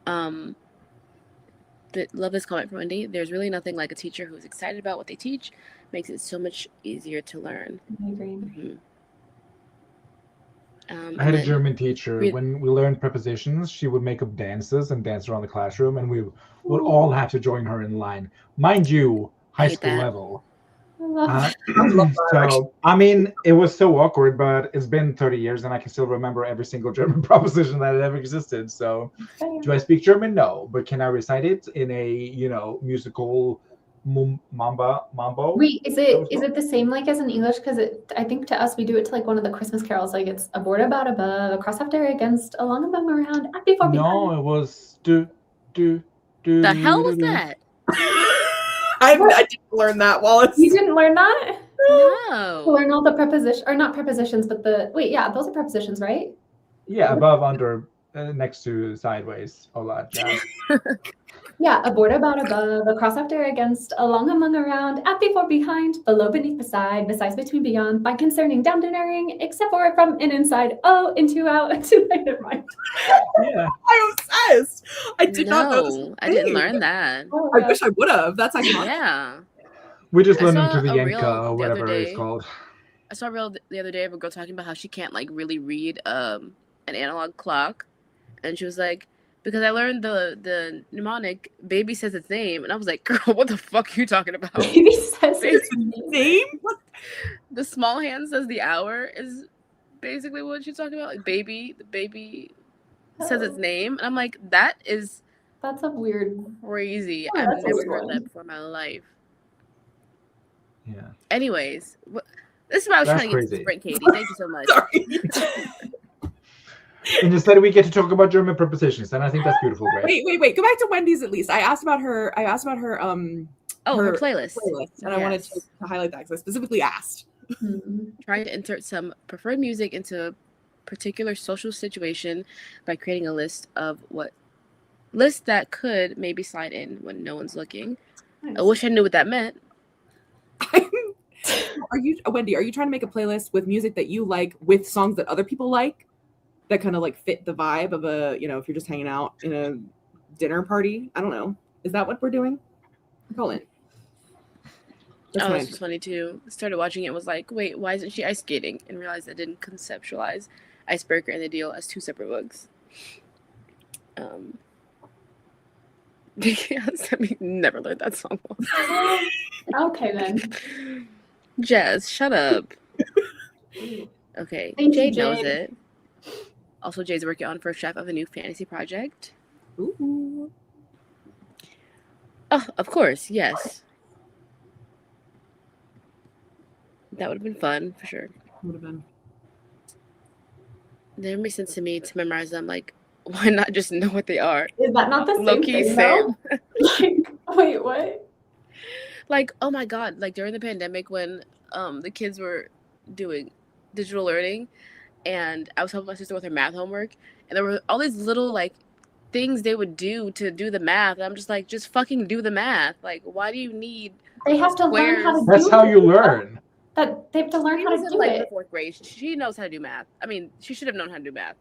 Love this comment from Wendy. There's really nothing like a teacher who's excited about what they teach. Makes it so much easier to learn. I agree. Mm-hmm. I had a German teacher. When we learned prepositions, she would make up dances and dance around the classroom, and we would all have to join her in line. Mind you, high school level. So, I mean, it was so awkward, but it's been 30 years and I can still remember every single German proposition that ever existed. So, do I speak German? No, but can I recite it in a, you know, musical mambo? Wait, is it the same like as in English? Because I think to us we do it to like one of the Christmas carols, like it's a board about above, a cross after against, along above around, and before. No, it was do. The hell was that? I didn't learn that, Wallace. You didn't learn that? No. To learn all the prepositions, or not prepositions, but those are prepositions, right? Yeah, above, under, next to, sideways, all that jazz. Yeah, aboard, about, above, across, after, against, along, among, around, at, before, behind, below, beneath, beside, besides, between, beyond, by, concerning, down, during, except for, from, and inside, into, out, to, never mind. Yeah. I'm obsessed. I did not know. I didn't learn that. Oh, I wish I would have. That's iconic. Yeah. We just learned into the Yenka or whatever it's called. I saw a reel the other day of a girl talking about how she can't like really read an analog clock, and she was like, because I learned the mnemonic, baby says its name, and I was like, girl, what the fuck are you talking about? Baby says its name? What? The small hand says the hour is basically what she's talking about. Like the baby says its name, and I'm like, that's a weird, crazy. I've never heard that before in my life. Yeah. Anyways, this is what I was trying to get to Sprint, Katie. Thank you so much. And instead we get to talk about German prepositions, and I think that's beautiful, right? Wait. Go back to Wendy's at least. I asked about her her playlist. And I wanted to highlight that because I specifically asked. Trying to insert some preferred music into a particular social situation by creating a list that could maybe slide in when no one's looking. Nice. I wish I knew what that meant. Wendy, are you trying to make a playlist with music that you like with songs that other people like that kind of like fit the vibe of a, you know, if you're just hanging out in a dinner party? I don't know. Is that what we're doing? Colin. This was funny too. Started watching it, was like, wait, why isn't she ice skating? And realized I didn't conceptualize Icebreaker and The Deal as two separate books. Because I never learned that song. Okay then. Jazz, shut up. Okay, Jade knows it. Also, Jade's working on first draft of a new fantasy project. Ooh. Oh, of course, yes. That would have been fun, for sure. Would have been. It didn't make sense to me to memorize them. Like, why not just know what they are? Is that not the same thing, though? Like, wait, what? Like, oh my God, like during the pandemic when the kids were doing digital learning and I was helping my sister with her math homework and there were all these little like things they would do to do the math. And I'm just like, just fucking do the math. Like, why do you need? They have to learn how to do That's how you learn. That they have to learn She how was to in do like it. the 4th grade. She knows how to do math. I mean, she should have known how to do math.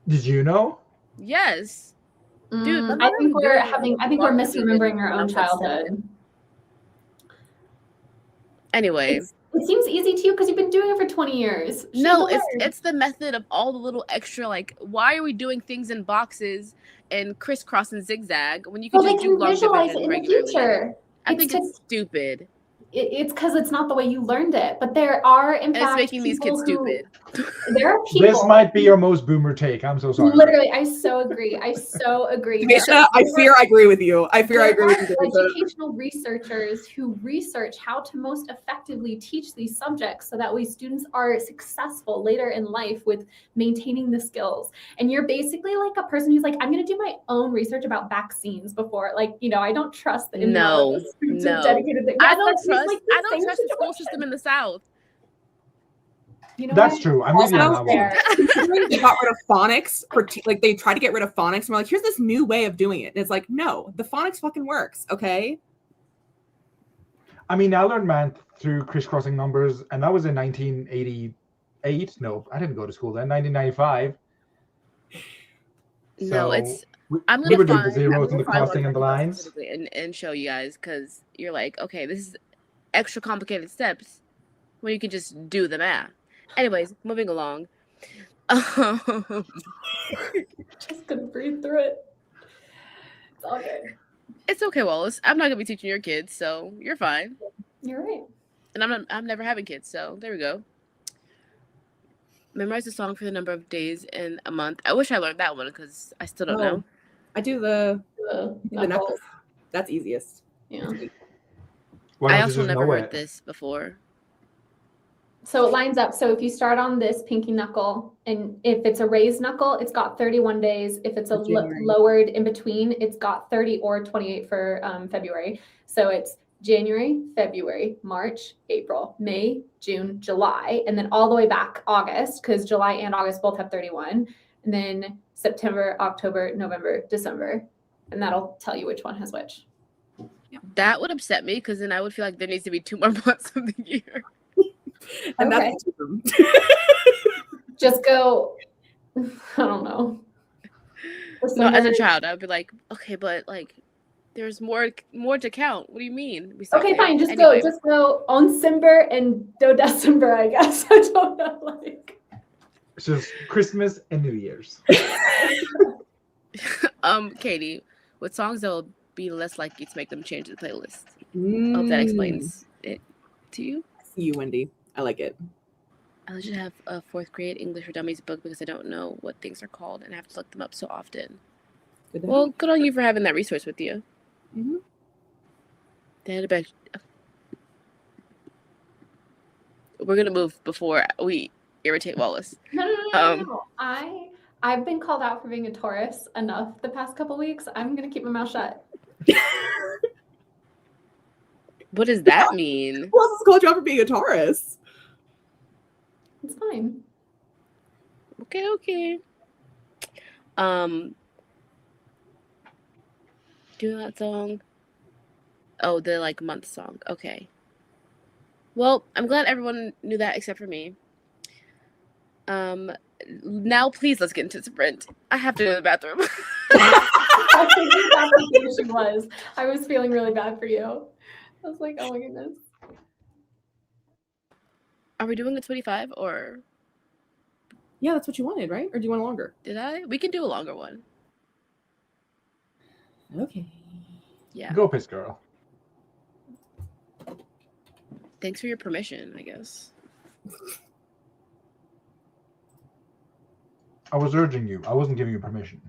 Did you know? Yes. Dude, I think we're misremembering our own childhood. Anyway, it seems easy to you because you've been doing it for 20 years. No, it's the method of all the little extra, like, why are we doing things in boxes and crisscross and zigzag when you can just do long division regularly? I think it's stupid. It's because it's not the way you learned it. But there are, in fact, it's making these kids stupid. There are people. This might be your most boomer take. I'm so sorry. Literally, I so agree. I fear I agree with you. I agree with you. Educational researchers who research how to most effectively teach these subjects so that way students are successful later in life with maintaining the skills. And you're basically like a person who's like, I'm going to do my own research about vaccines before, like, I don't trust the no. dedicated. I don't trust the school system in the South. That's true. I'm with you on that one. They got rid of phonics like they tried to get rid of phonics and we're like, here's this new way of doing it. And it's like, no, the phonics fucking works, okay? I mean, I learned math through crisscrossing numbers, and that was in 1988. No, I didn't go to school then. 1995. No, I'm gonna doing the zeros and the crossing and the lines and show you guys, because you're like, okay, this is extra complicated steps when you can just do the math. Anyways, moving along. Just gonna breathe through it. It's all good. It's okay, Wallace. I'm not gonna be teaching your kids, so you're fine. You're right. And I'm never having kids, so there we go. Memorize a song for the number of days in a month. I wish I learned that one because I still don't know. I do the knuckles. That's easiest. Yeah. I also never heard this before. So it lines up. So if you start on this pinky knuckle, and if it's a raised knuckle, it's got 31 days. If it's a lowered in between, it's got 30 or 28 for February. So it's January, February, March, April, May, June, July, and then all the way back August, because July and August both have 31. And then September, October, November, December. And that'll tell you which one has which. That would upset me, because then I would feel like there needs to be 2 more months of the year. And okay. That's just go, I don't know. No, as a child, I would be like, okay, but like, there's more to count. What do you mean? Okay, fine. Just go on December and December, I guess. I don't know. Like, it's just Christmas and New Year's. Katie, with songs that will be less likely to make them change the playlist. I hope that explains it to you. See you, Wendy. I like it. I legit have a 4th grade English for Dummies book because I don't know what things are called and I have to look them up so often. Well, good on you for having that resource with you. Mm-hmm. We're gonna move before we irritate Wallace. No. I've been called out for being a Taurus enough the past couple weeks. I'm gonna keep my mouth shut. What does that mean? Who else has called you out for being a Taurus? It's fine. Okay. Do that song. Oh, the like month song. Okay. Well, I'm glad everyone knew that except for me. Now please let's get into Sprint. I have to go to the bathroom. I think that's what was. I was feeling really bad for you. I was like, oh my goodness. Are we doing a 25 or? Yeah, that's what you wanted, right? Or do you want a longer? Did I? We can do a longer one. Okay. Yeah. Go piss, girl. Thanks for your permission, I guess. I was urging you. I wasn't giving you permission.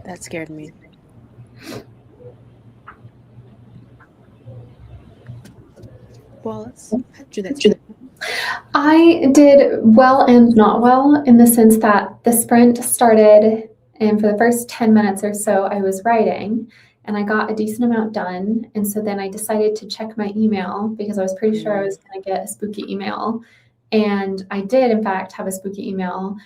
That scared me. Wallace, how'd you do that? I did well and not well in the sense that the sprint started, and for the first 10 minutes or so, I was writing and I got a decent amount done. And so then I decided to check my email because I was pretty sure I was going to get a spooky email. And I did, in fact, have a spooky email.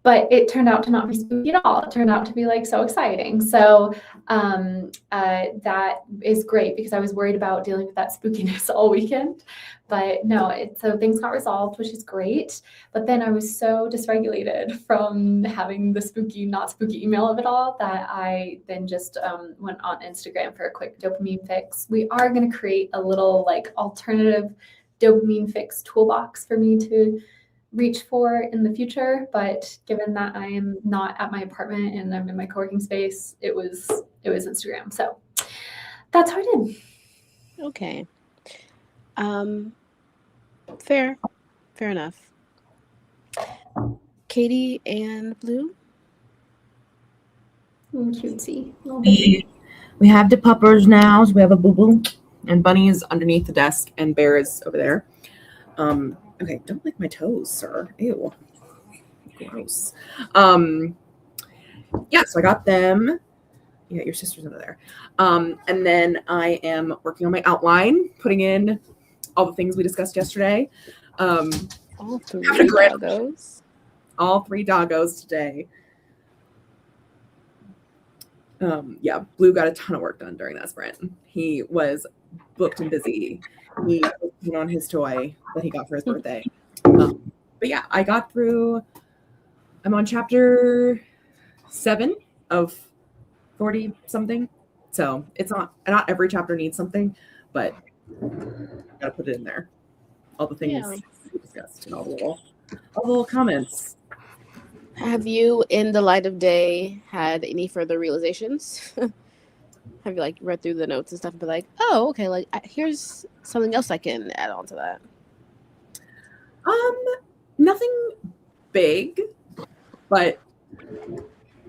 But it turned out to not be spooky at all. It turned out to be like so exciting. So that is great because I was worried about dealing with that spookiness all weekend. But no, so things got resolved, which is great. But then I was so dysregulated from having the spooky, not spooky email of it all that I then just went on Instagram for a quick dopamine fix. We are going to create a little like alternative dopamine fix toolbox for me to reach for in the future, but given that I am not at my apartment and I'm in my co-working space, it was Instagram. So that's how I did. Okay. Fair enough. Katie and Blue? Cutesy. We have the puppers now, so we have a boo-boo, and Bunny is underneath the desk, and Bear is over there. Okay, don't lick my toes, sir. Ew. Gross. Yeah, so I got them. Yeah, your sister's over there. And then I am working on my outline, putting in all the things we discussed yesterday. All three doggos. All 3 doggos today. Yeah, Blue got a ton of work done during that sprint. He was booked and busy. He was working on his toy that he got for his birthday. But yeah, I got through. I'm on chapter 7 of 40 something. So it's not every chapter needs something, but gotta put it in there. All the things we discussed and all the little comments. Have you, in the light of day, had any further realizations? Have you like read through the notes and stuff and be like, oh, okay, like here's something else I can add on to that? Nothing big, but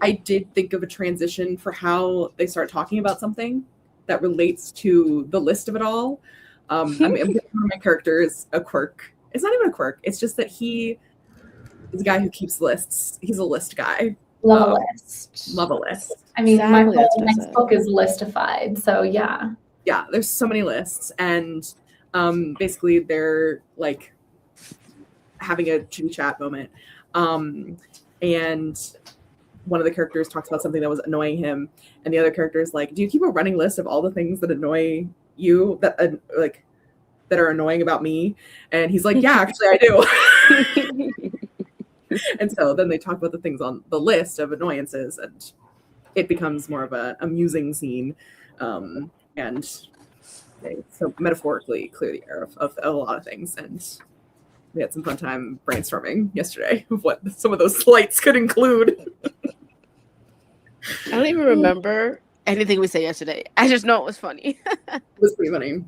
I did think of a transition for how they start talking about something that relates to the list of it all. I'm giving one of my characters a quirk. It's not even a quirk. It's just that he is a guy who keeps lists. He's a list guy. Love a list. Love a list. I mean, Exactly, my whole next book is listified, so yeah. Yeah, there's so many lists, and basically they're like having a chitty chat moment, and one of the characters talks about something that was annoying him, and the other character is like, do you keep a running list of all the things that annoy you that are annoying about me? And he's like, yeah, actually I do. And so then they talk about the things on the list of annoyances, and it becomes more of an amusing scene, and they so metaphorically clear the air of a lot of things. And we had some fun time brainstorming yesterday of what some of those slights could include. I don't even remember anything we said yesterday. I just know it was funny. It was pretty funny.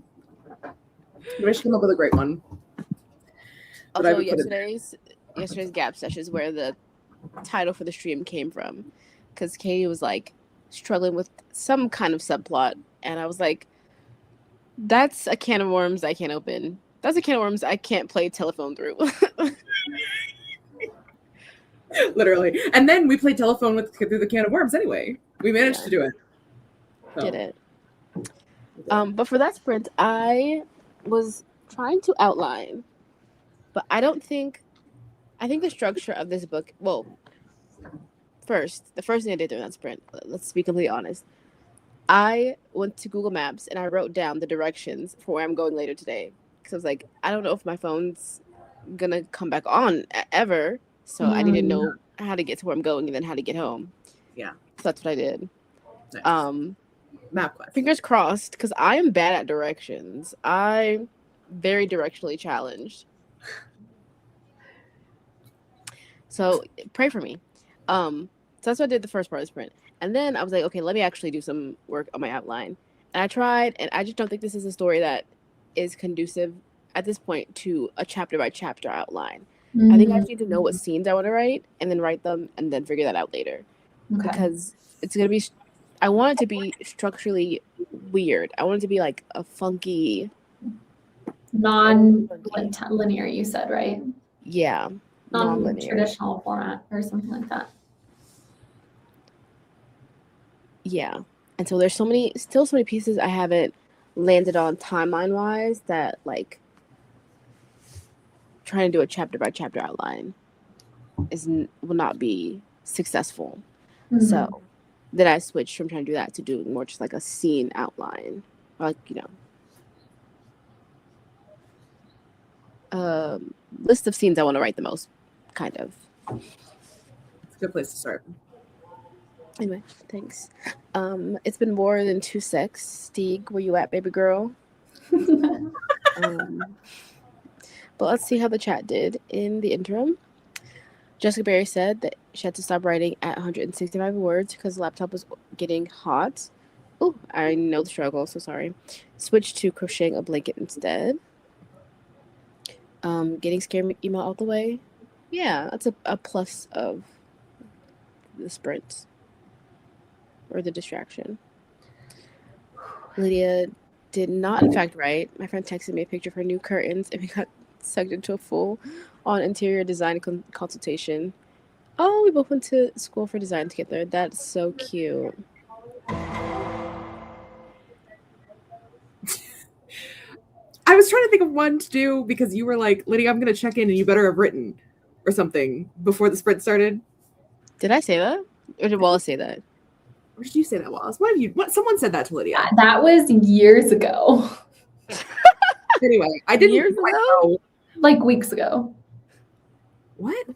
I should come up with a great one. Also, yesterday's gap sessions where the title for the stream came from, because Katie was like struggling with some kind of subplot, and I was like, that's a can of worms I can't open. That's a can of worms I can't play telephone through. Literally. And then we played telephone through the can of worms anyway. We managed to do it. So. Did it. But for that sprint, I was trying to outline, but I think the structure of this book, well, the first thing I did during that sprint, let's be completely honest, I went to Google Maps and I wrote down the directions for where I'm going later today. Because I was like, I don't know if my phone's going to come back on ever. So I need to know how to get to where I'm going and then how to get home. Yeah. So that's what I did. Nice. Map quest. Fingers crossed, because I am bad at directions. I'm very directionally challenged. So pray for me. So that's what I did the first part of the sprint. And then I was like, okay, let me actually do some work on my outline. And I tried, and I just don't think this is a story that is conducive at this point to a chapter by chapter outline. I think I need to know what scenes I want to write and then write them and then figure that out later. Okay. because it's gonna be. I want it to be structurally weird. I want it to be like a funky, non-linear, you said, right? yeah, non-linear. Non-traditional format or something like that. Yeah, and so there's still so many pieces I haven't landed on timeline wise that like trying to do a chapter by chapter outline will not be successful. Mm-hmm. So then I switched from trying to do that to doing more just like a scene outline, or like list of scenes I want to write the most, kind of. It's a good place to start. Anyway, thanks. It's been more than 2 secs. Stieg, where you at, baby girl? But let's see how the chat did in the interim. Jessica Berry said that she had to stop writing at 165 words because the laptop was getting hot. Oh, I know the struggle, so sorry. Switched to crocheting a blanket instead. Getting scary email out the way. Yeah, that's a plus of the sprint. Or the distraction. Lydia did not, in fact, write. My friend texted me a picture of her new curtains, and we got sucked into a full-on interior design consultation. Oh, we both went to school for design together. That's so cute. I was trying to think of one to do because you were like, Lydia, I'm going to check in and you better have written or something before the sprint started. Did I say that? Or did Wallace say that? Or did you say that, Wallace? Someone said that to Lydia. That was years ago. Anyway, I didn't Years ago? Like weeks ago. What?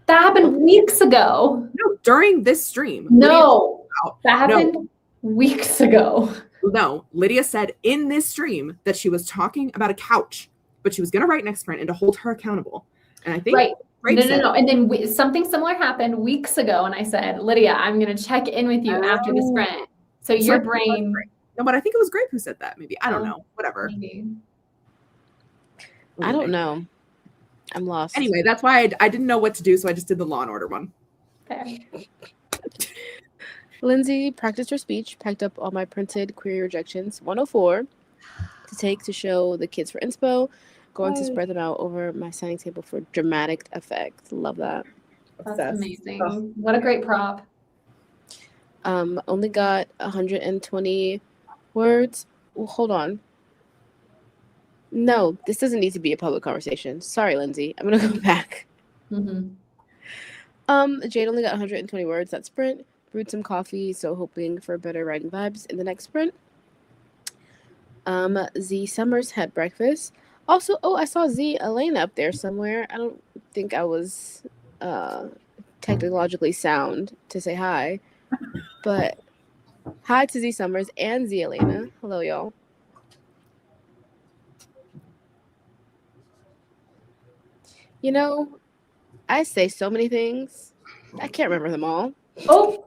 That happened weeks ago. No, during this stream. No, that happened weeks ago. No, Lydia said in this stream that she was talking about a couch, but she was going to write next sprint and to hold her accountable. And I think right. No. And then something similar happened weeks ago, and I said, Lydia, I'm going to check in with you after the sprint. So your brain. No, but I think it was Grape who said that. Maybe I don't know. Whatever. Maybe. I don't know. I'm lost. Anyway, that's why I didn't know what to do, so I just did the Law and Order one. Fair. Lindsay practiced her speech, packed up all my printed query rejections, 104, to take to show the kids for inspo, going to spread them out over my signing table for dramatic effect. Love that. That's amazing. What a great prop. Only got 120 words. Well, hold on. No, this doesn't need to be a public conversation. Sorry, Lindsay. I'm going to go back. Mm-hmm. Jade only got 120 words that sprint. Brewed some coffee, so hoping for better writing vibes in the next sprint. Z Summers had breakfast. Also, I saw Z Elena up there somewhere. I don't think I was technologically sound to say hi. But hi to Z Summers and Z Elena. Hello, y'all. You know, I say so many things. I can't remember them all. Oh.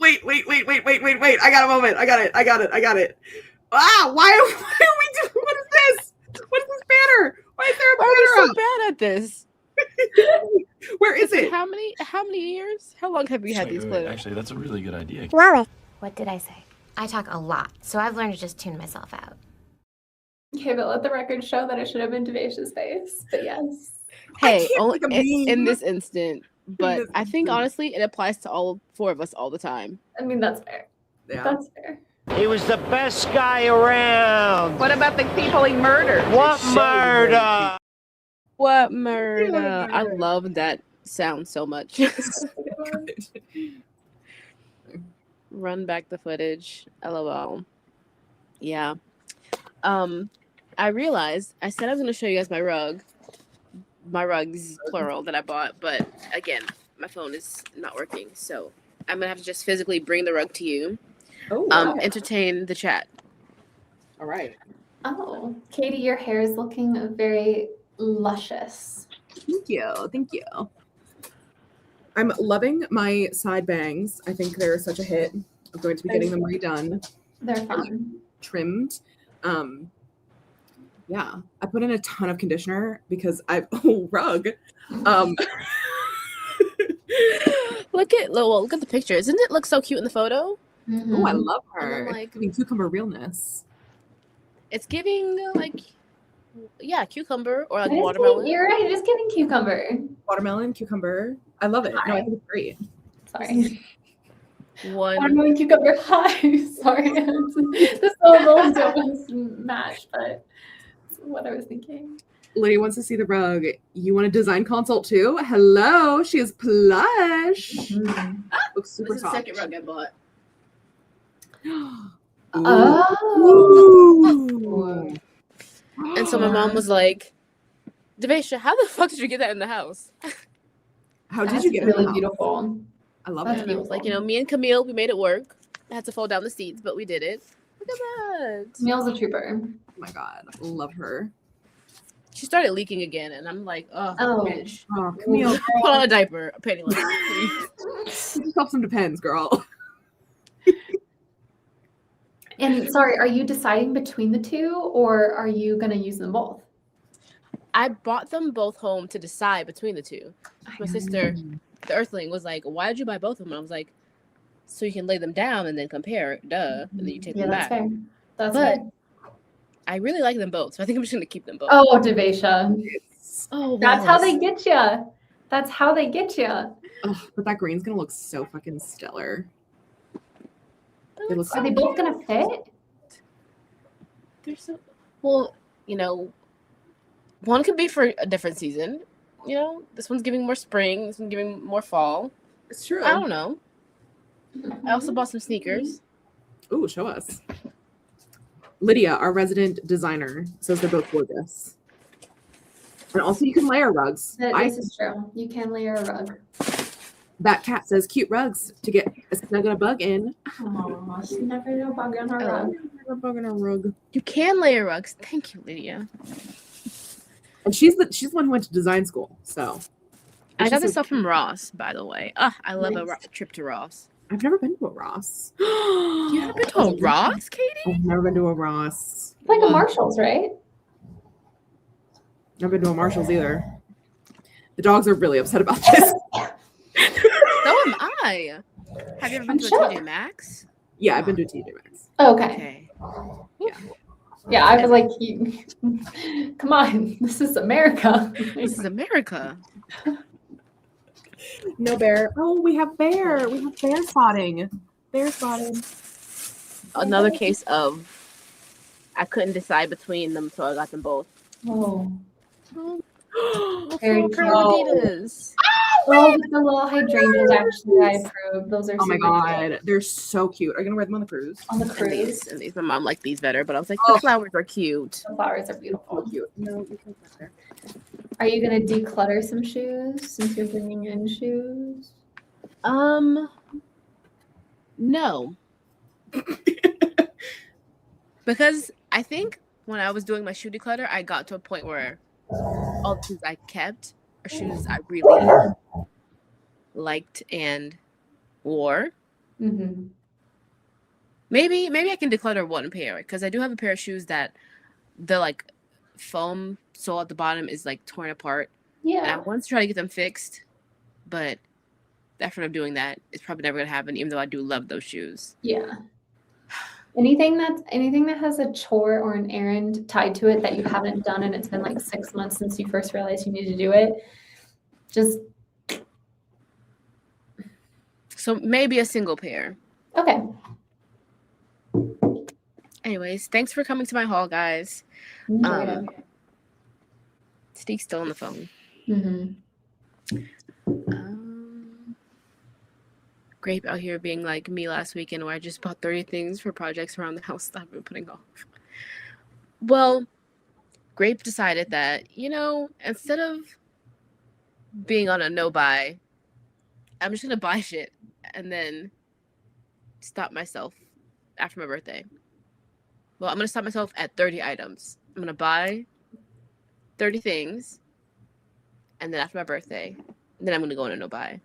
Wait. I got a moment. I got it. Wow, why are we doing, what is this? What is this banner? Why is there a banner Why are we so bad at this? Where is it? How many years? How long have we had these clips? Actually, that's a really good idea. What did I say? I talk a lot, so I've learned to just tune myself out. Okay, but let the record show that it should have been Devacia's face. But yes. Hey, only in this instant. But I think honestly, it applies to all 4 of us all the time. I mean, that's fair. Yeah. That's fair. He was the best guy around. What about the people he murdered? What murder? What murder? I love that sound so much. Run back the footage. LOL. Yeah. I realized I said I was going to show you guys my rug. My rugs, plural, that I bought. But again, my phone is not working. So I'm going to have to just physically bring the rug to you. Oh, wow. Entertain the chat. All right. Oh, Katie, your hair is looking very luscious. Thank you. I'm loving my side bangs. I think they're such a hit. I'm going to be getting them redone. They're fun. Trimmed. Yeah, I put in a ton of conditioner because rug. look at the picture. Doesn't it look so cute in the photo? Mm-hmm. Oh, I love her. Like, I mean, cucumber realness. It's giving like, yeah, cucumber or like It is watermelon. You're right. It is giving cucumber. Watermelon, cucumber. I love it. No, I think it's great. Sorry. One. Watermelon, cucumber. Hi. Sorry. The syllables don't match, but that's what I was thinking. Lydia wants to see the rug. You want a design consult too? Hello, she is plush. Looks super This is the soft. second rug I bought. Oh. And so my mom was like, Devesha, how the fuck did you get that in the house? How did That's you get really it? beautiful. I love That's it. And I was like, me and Camille, we made it work. I had to fold down the seats, but we did it. Look at that. Camille's a trooper. Oh my god, love her. She started leaking again, and I'm like, oh, bitch. Oh, Camille, Put on a diaper, a panty line. get yourself some Depends, girl. And sorry, are you deciding between the two, or are you gonna use them both? I brought them both home to decide between the two. My sister, the Earthling, was like, why did you buy both of them? And I was like, so you can lay them down and then compare, duh, and then you take them back. Fair. That's But fair. I really like them both, so I think I'm just gonna keep them both. Oh, Devesha. Oh, That's how they get you. That's how they get you. Oh, but that green's gonna look so fucking stellar. They look Are they both gonna fit? They're so well, one could be for a different season. This one's giving more spring, this one's giving more fall. It's true. I don't know. I also bought some sneakers. Ooh, show us. Lydia, our resident designer, says they're both gorgeous. And also you can layer rugs. This is true. You can layer a rug. That cat says cute rugs to get a snug and a bug in. Oh, she never knew bug on her rug. A bug in a rug. You can layer rugs. Thank you, Lydia. And she's the one who went to design school. So I got this stuff from Ross, by the way. I love a trip to Ross. I've never been to a Ross. You haven't been to a Ross, Katie? I've never been to a Ross. It's like a Marshall's, right? Never been to a Marshall's either. The dogs are really upset about this. So am I. Have you ever been to a TJ Maxx? Yeah, I've been to a TJ Maxx. Okay. Yeah. Yeah, I was like, come on, this is America. This is America. No bear. Oh, we have bear. We have bear spotting. Bear spotting. Another case of I couldn't decide between them, so I got them both. Oh. Very cute. Adidas. Oh, with the little hydrangeas, actually, I approve. Those are Oh my super god, cute. they're so cute. Are you gonna wear them on the cruise? On the cruise. And these, my mom liked these better, but I was like, the flowers are cute. The flowers are beautiful. So cute. No, we can't put there. Are you gonna declutter some shoes since you're bringing in shoes? No. Because I think when I was doing my shoe declutter, I got to a point where all the shoes I kept are shoes I really liked and wore. Mm-hmm. Maybe I can declutter one pair because I do have a pair of shoes that the like foam sole at the bottom is like torn apart. And I Yeah. want to try to get them fixed, but the effort of doing that is probably never gonna happen, even though I do love those shoes. Yeah. Anything that has a chore or an errand tied to it that you haven't done and it's been like 6 months since you first realized you need to do it, just So maybe a single pair. okay. Anyways, thanks for coming to my haul, guys. Enjoyed it. Steve's still on the phone. Mm-hmm. Grape out here being like me last weekend where I just bought 30 things for projects around the house that I've been putting off. Well, Grape decided that, instead of being on a no buy, I'm just going to buy shit and then stop myself after my birthday. Well, I'm going to stop myself at 30 items. I'm going to buy 30 things and then after my birthday, then I'm going to go on a no buy.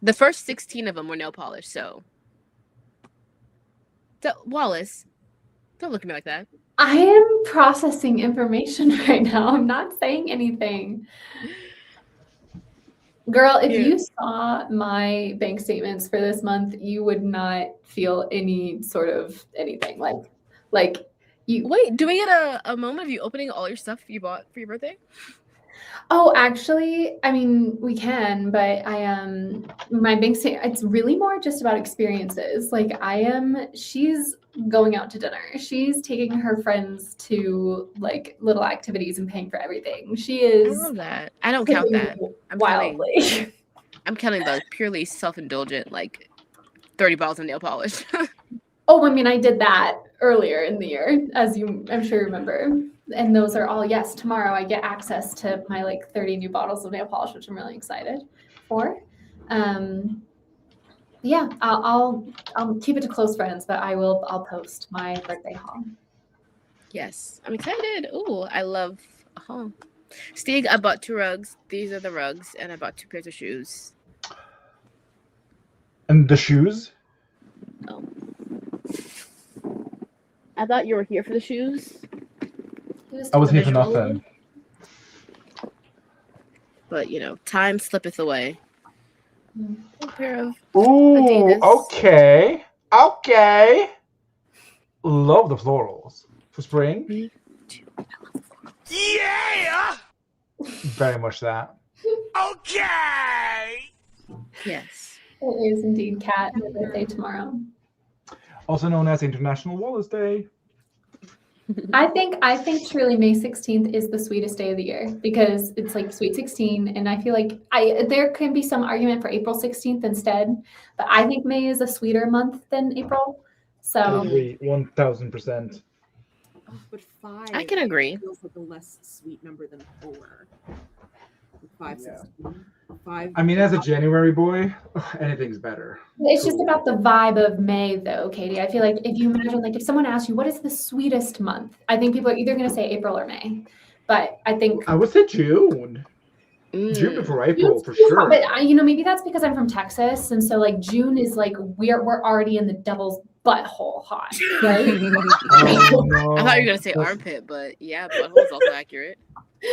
The first 16 of them were nail polish, so Wallace, don't look at me like that. I am processing information right now. I'm not saying anything. Girl, if you saw my bank statements for this month, you would not feel any sort of anything. Like you. Wait, do we get a moment of you opening all your stuff you bought for your birthday? Oh, actually, I mean, we can, but my bank statement, it's really more just about experiences. Like she's going out to dinner. She's taking her friends to like little activities and paying for everything. She is. I love that. I don't count that. Wildly. I'm counting the purely self-indulgent, like 30 bottles of nail polish. Oh, I mean, I did that earlier in the year, as I'm sure you remember. And those are all, yes, tomorrow I get access to my like 30 new bottles of nail polish, which I'm really excited for. Yeah, I'll keep it to close friends, but I'll post my birthday haul. Yes, I'm excited. Ooh, I love a haul. Stieg, I bought 2 rugs. These are the rugs, and I bought 2 pairs of shoes. And the shoes? Oh. I thought you were here for the shoes. I was here for nothing. But, time slippeth away. A pair of Ooh, Adidas. okay. Okay. Love the florals. For spring? Me too. I love the florals. Yeah! Very much that. Okay! Yes. It is indeed, Kat. Her birthday tomorrow. Also known as International Wallace Day. I think truly May 16th is the sweetest day of the year because it's like Sweet 16, and I feel like there can be some argument for April 16th instead, but I think May is a sweeter month than April. So I agree, 1000%. Oh, but 5. I can agree. Feels like a less sweet number than 4. 5, Yeah. 16, 5. I mean, as a January boy, anything's better. it's just about the vibe of May, though, Katie. I feel like if you imagine, like, if someone asked you what is the sweetest month, I think people are either going to say April or May. But I think I would say June. June before April, for June's sure. But maybe that's because I'm from Texas, and so like June is like we're already in the devil's butthole hot, right? Oh, no. I thought you were gonna say armpit, but yeah, butthole is also accurate.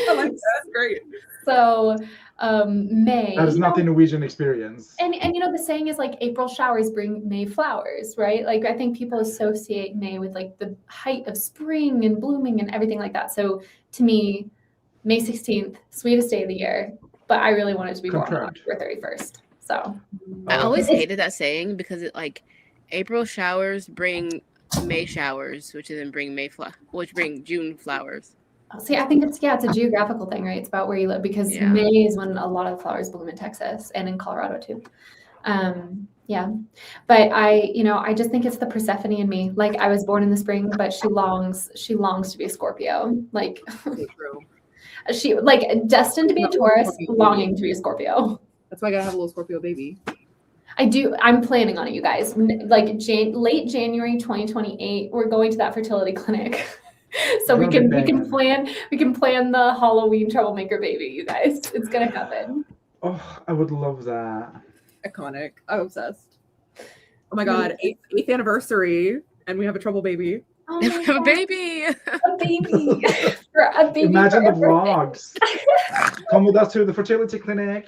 I like that. That's great. So May. That is not the Norwegian experience. And the saying is like April showers bring May flowers, right? Like I think people associate May with like the height of spring and blooming and everything like that. So to me, May 16th, sweetest day of the year, but I really wanted to be born on October 31st. So I always hated that saying because it like April showers bring May showers, which then bring which bring June flowers. See, I think it's a geographical thing, right? It's about where you live because May is when a lot of flowers bloom in Texas and in Colorado too. But I just think it's the Persephone in me. Like I was born in the spring, but she longs to be a Scorpio. Like she like destined to be a Taurus, longing to be a Scorpio. That's why I gotta have a little Scorpio baby. I do. I'm planning on it, you guys. Like late January 2028, we're going to that fertility clinic. So we can plan the Halloween troublemaker baby, you guys. It's gonna happen. Oh, I would love that. Iconic. I'm obsessed. Oh my god, 8th anniversary, and we have a trouble baby. Oh we have a baby. A baby. A baby. Imagine the vlogs. Come with us to the fertility clinic.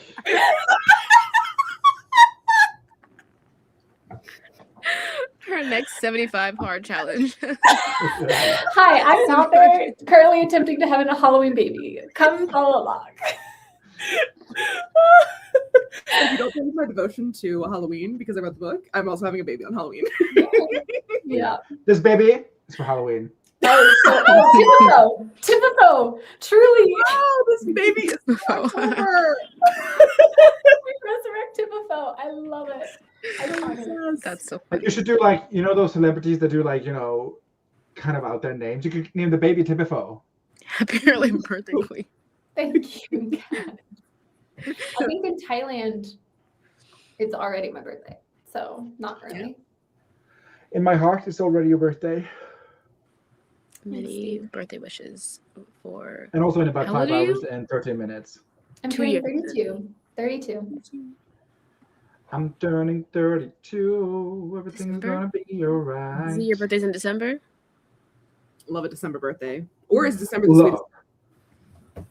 Her next 75 hard challenge. Hi, I'm out there currently attempting to have a Halloween baby. Come follow along. If you don't think my devotion to Halloween because I read the book, I'm also having a baby on Halloween. Yeah. This baby is for Halloween. Typical. Truly. Oh, this baby is October. Resurrect Typical. I love it. That's so funny. You should do like, those celebrities that do like, kind of out there names. You could name the baby Typifo. Happy early birthday, Queen. Thank you, Kat. I think in Thailand, it's already my birthday. So not early. In my heart, it's already your birthday. Many birthday wishes for. And also in about How 5 old are hours you? and 13 minutes. I'm 2 turning years. 32. I'm turning 32. Everything's December? gonna be alright. Is it your birthday's in December? Love a December birthday. Or is December the Love. sweetest?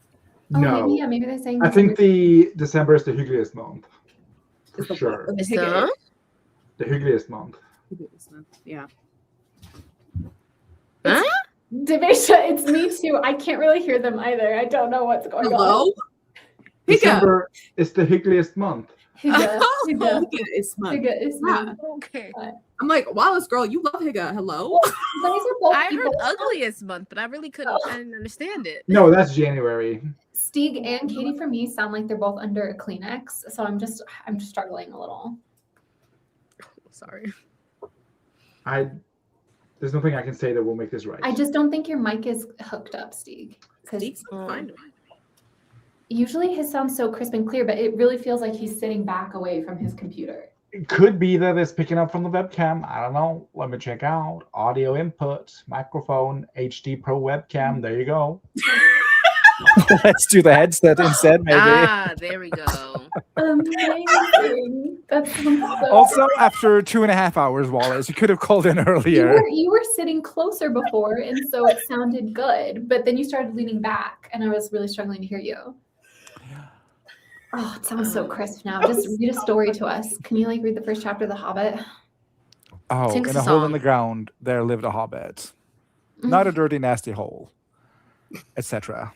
Oh, No. maybe they're saying. I think the December is the hyggliest month. For Is the sure. what? Is The the- The hyggliest month. Yeah. Huh? Devisha, it's me too. I can't really hear them either. I don't know what's going Hello? on. Higa. December is the hyggliest month. Higa, Oh, Higa, Higa is smart. Higa is me. Yeah. Okay. I'm like, wow, this girl, you love Higa. Hello? Those are both I heard people. ugliest month, but I really couldn't. I didn't understand it. No, that's January. Stieg and Katie for me sound like they're both under a Kleenex, so I'm just struggling a little. Sorry. There's nothing I can say that will make this right. I just don't think your mic is hooked up, Stieg. Because Stieg's fine. usually his sounds so crisp and clear, but it really feels like he's sitting back away from his computer. It could be that it's picking up from the webcam. I don't know. Let me check out. Audio input, microphone, HD Pro webcam. There you go. Let's do the headset instead, maybe. Ah, there we go. Amazing. That sounds so Also, after 2.5 hours, Wallace, you could have called in earlier. You were sitting closer before, and so it sounded good. But then you started leaning back, and I was really struggling to hear you. Oh, it sounds so crisp now. Just read a story to us. Can you read the first chapter of The Hobbit? Oh, Sing in us a a hole in song. the ground, there lived a hobbit. Not a dirty, nasty hole, etc.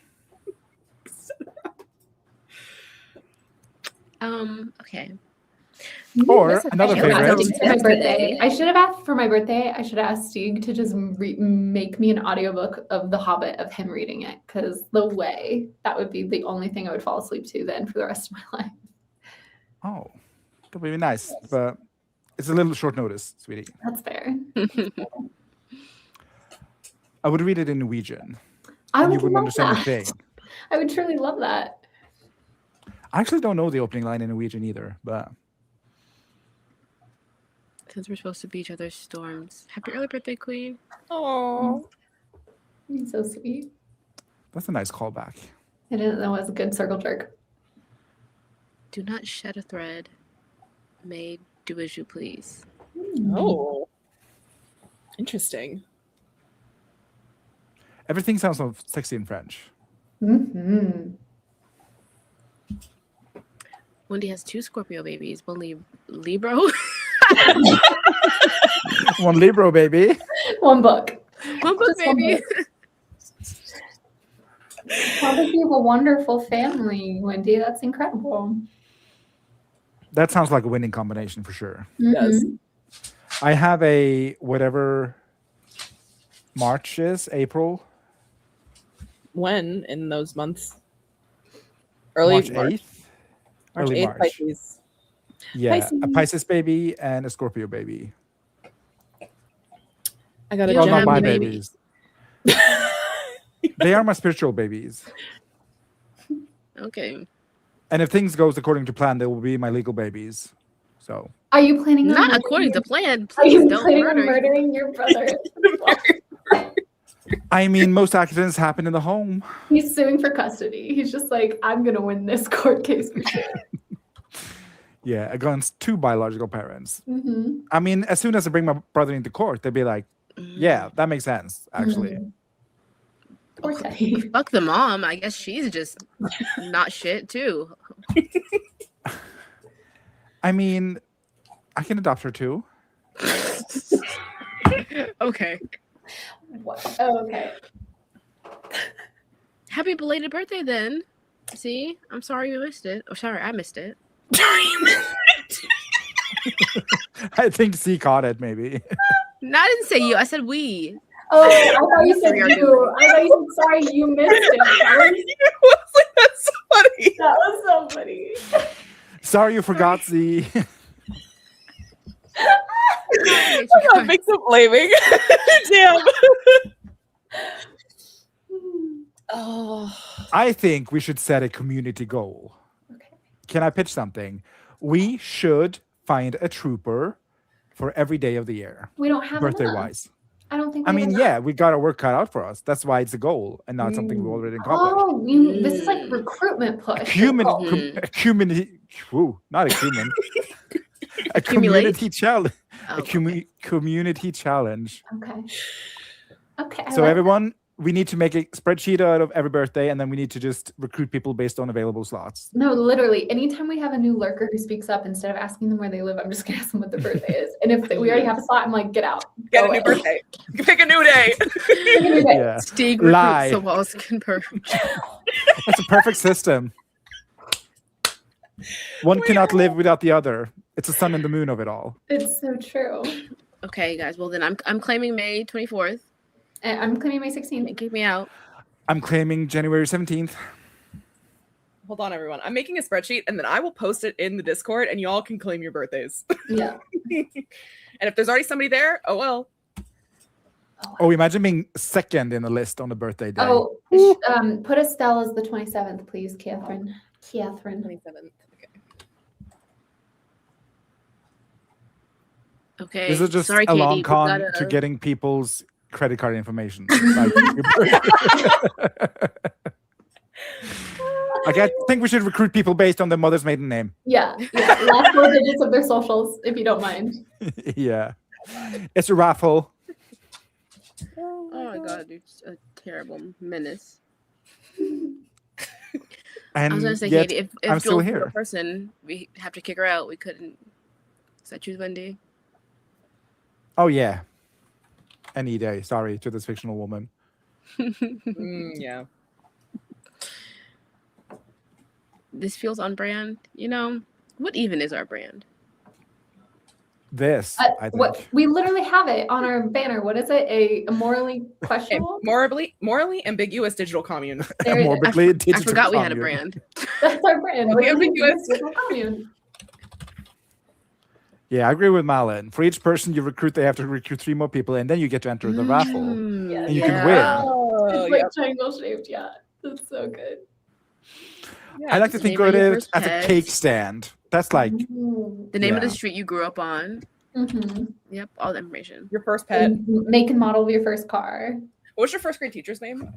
Okay. Or That's a another I should have favorite. asked for my birthday. I should have asked for my birthday. I should have asked Stieg to just make me an audiobook of The Hobbit of him reading it, because the way that would be the only thing I would fall asleep to then for the rest of my life. Oh, that would be nice, but it's a little short notice, sweetie. That's fair. I would read it in Norwegian, I and you would wouldn't love understand a that. thing. I would truly love that. I actually don't know the opening line in Norwegian either, but Since we're supposed to be each other's storms. Happy early birthday, Queen. Oh, you're so sweet. that's a nice callback. It is. That was a good circle jerk. Do not shed a thread. May do as you please. Oh. Interesting. Everything sounds so sexy in French. Mm-hmm. Wendy has 2 Scorpio babies. One Libro. One Libro, baby. One book. One book, Just one baby. book. Sounds like you have a wonderful family, Wendy. That's incredible. That sounds like a winning combination for sure. Yes. Mhm. I have a whatever March is, April, When in those months? Early March March. 8th. March Early 8th, March. Pisces. Yeah, a Pisces. Pisces baby and a Scorpio baby. I gotta You Well, don't not have my any babies. They are my spiritual babies. Okay. And if things goes according to plan, they will be my legal babies. So Are you planning on Not murdering according to your- plan. Are you Please don't planning on murder. murdering your brother? I mean, most accidents happen in the home. He's suing for custody. He's just like, I'm gonna win this court case for sure. Yeah, against 2 biological parents. Mm-hmm. I mean, as soon as I bring my brother into court, they'd be like, yeah, that makes sense, actually. Poor Teddy. Fuck the mom. I guess she's just not shit too. I mean, I can adopt her too. Okay. What? Oh, okay. Happy belated birthday then. See? I'm sorry you missed it. Oh, sorry, I missed it. I think C caught it, maybe. No, I didn't say you. I said we. Oh, I thought you said We are you. doing- I thought you said sorry you missed it. That's so funny. That was so funny. Sorry you forgot Z. I got mixed up blaming. Damn. Oh. I think we should set a community goal. Okay. Can I pitch something? We should find a trooper for every day of the year, We don't have birthday enough. wise. I don't think. I we mean, have yeah, we got our work cut out for us. That's why it's a goal and not something we already accomplished. Oh, this is like recruitment push. A community, woo, not a human. A Accumulate? community challenge. Oh, A community challenge. Okay. Okay. I So like everyone we need to make a spreadsheet out of every birthday, and then we need to just recruit people based on available slots. No, literally, anytime we have a new lurker who speaks up, instead of asking them where they live, I'm just gonna ask them what their birthday is. And if we already have a slot, I'm like, get out. Get Go a new away. birthday. Pick a new day. Pick a new day. Yeah, Stig Lie. recruits the walls confirmed. it's a perfect system. One cannot live without the other. It's the sun and the moon of it all. It's so true. Okay, guys. Well, then I'm claiming May 24th. And I'm claiming May 16th. Kick me out. I'm claiming January 17th. Hold on, everyone. I'm making a spreadsheet, and then I will post it in the Discord, and y'all can claim your birthdays. Yeah. And if there's already somebody there, oh well. Oh, imagine being second in the list on the birthday day. Oh, put Estelle as the 27th, please, Catherine. 27th. Okay. This is just Sorry, a Katie, long we con gotta- to getting people's credit card information. Like, I think we should recruit people based on their mother's maiden name. Yeah. Last 4 digits of their socials, if you don't mind. Yeah. It's a raffle. Oh my god, dude, it's a terrible menace. And I was gonna say, yet, Katie, I'm if still Joel's here. a person, we have to kick her out. We couldn't. So I choose Wendy. Oh, yeah. Any day. Sorry to this fictional woman. Yeah. This feels on brand. You know, what even is our brand? This, I think. What we literally have it on our banner. What is it? A morally questionable? Morally ambiguous digital commune. There it is. Morbidly I digital forgot we had a commune. brand. That's our brand. Morally ambiguous. Digital commune. Yeah, I agree with Malin. For each person you recruit, they have to recruit 3 more people, and then you get to enter the raffle. Yeah, And you can win. Oh, It's like triangle shaped. Yeah, that's so good. I like to think of Name of your it first as a pet. cake stand. That's like, The name of the Yeah. street you grew up on. Mm-hmm. Yep, all the information. Your first pet. Make and model of your first car. What's your first grade teacher's name?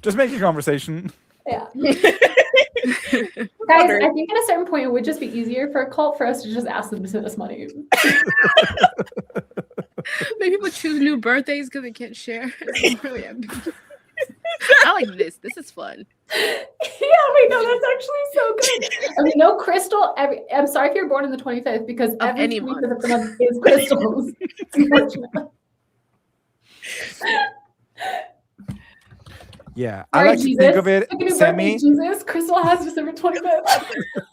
just make a conversation. Yeah. Guys, I think at a certain point it would just be easier for a cult for us to just ask them to send us money. Maybe people choose new birthdays because they can't share. It's really ambiguous. I like this. This is fun. Yeah, wait, no, that's actually so good. I mean, no crystal. I'm sorry if you're born in the 25th because every any 25th of the month is crystals. Unfortunately. Yeah, All I right, like to Jesus. think of it Pick a new semi. birthday, Jesus. Crystal has December 25th.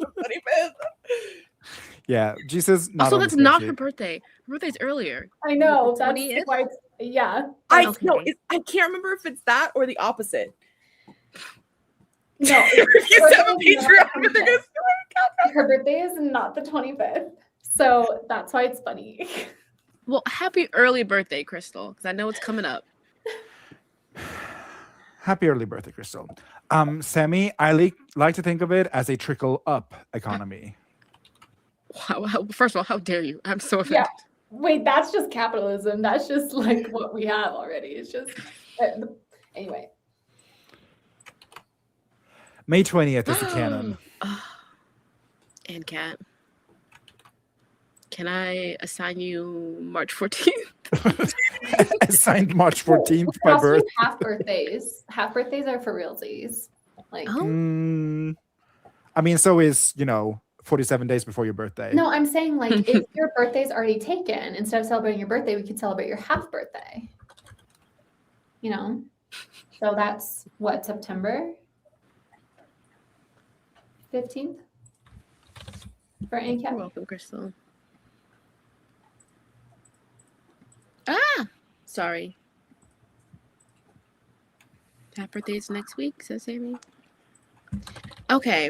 25th. Yeah, Jesus. Not Also, on the that's not her spreadsheet. birthday. Her birthday's earlier. I know. The That's 20th? why it's, yeah. I Okay. no, I can't remember if it's that or the opposite. No. You have a Patreon, but they're gonna Her birthday is not the 25th. So that's why it's funny. Well, happy early birthday, Crystal, because I know it's coming up. Happy early birthday, Crystal. Semi, I like to think of it as a trickle up economy. Wow, first of all, how dare you? I'm so offended. Yeah. Wait, that's just capitalism. That's just like what we have already. It's just anyway. May 20th is the canon. And Kat, can I assign you March 14th? Assigned March 14th by Also, birth. half birthdays. Half birthdays are for realsies. Like Oh. I mean, so is 47 days before your birthday. no, I'm saying like if your birthday's already taken, instead of celebrating your birthday, we could celebrate your half birthday. You know? So that's what, September 15th? For any You're cat. welcome, Crystal. Ah! Sorry. Half birthday's next week, says Amy. Okay.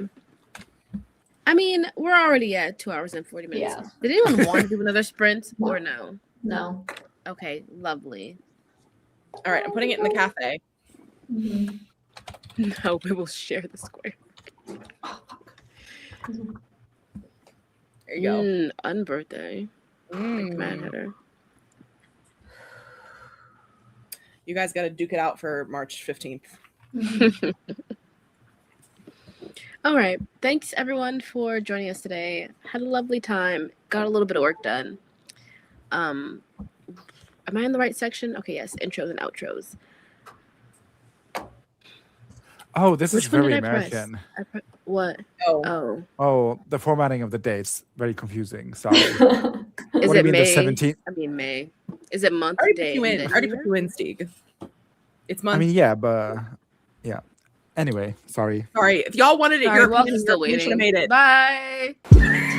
I mean, we're already at 2 hours and 40 minutes. Yeah. Did anyone want to do another sprint No. or no? No. Okay, lovely. All right, I'm putting it in the cafe. Mhm. No, we will share the square. There you go. Unbirthday. Like Mad Hatter. You guys got to duke it out for March 15th. All right. Thanks everyone for joining us today. Had a lovely time. Got a little bit of work done. I Am I in the right section? Okay, yes. Intros and outros. Oh, this Which is one very did I press? American. What? Oh. Oh, the formatting of the dates. Very confusing. Sorry. Is What do it you mean, the May? 17th? I mean May. Is it month, I already day? put you in. I and already year? put you in, Stieg. It's month. I mean, yeah, but yeah. Anyway, sorry. Sorry. If y'all wanted it Sorry, European, Walter's still European should have waiting. made it. Bye.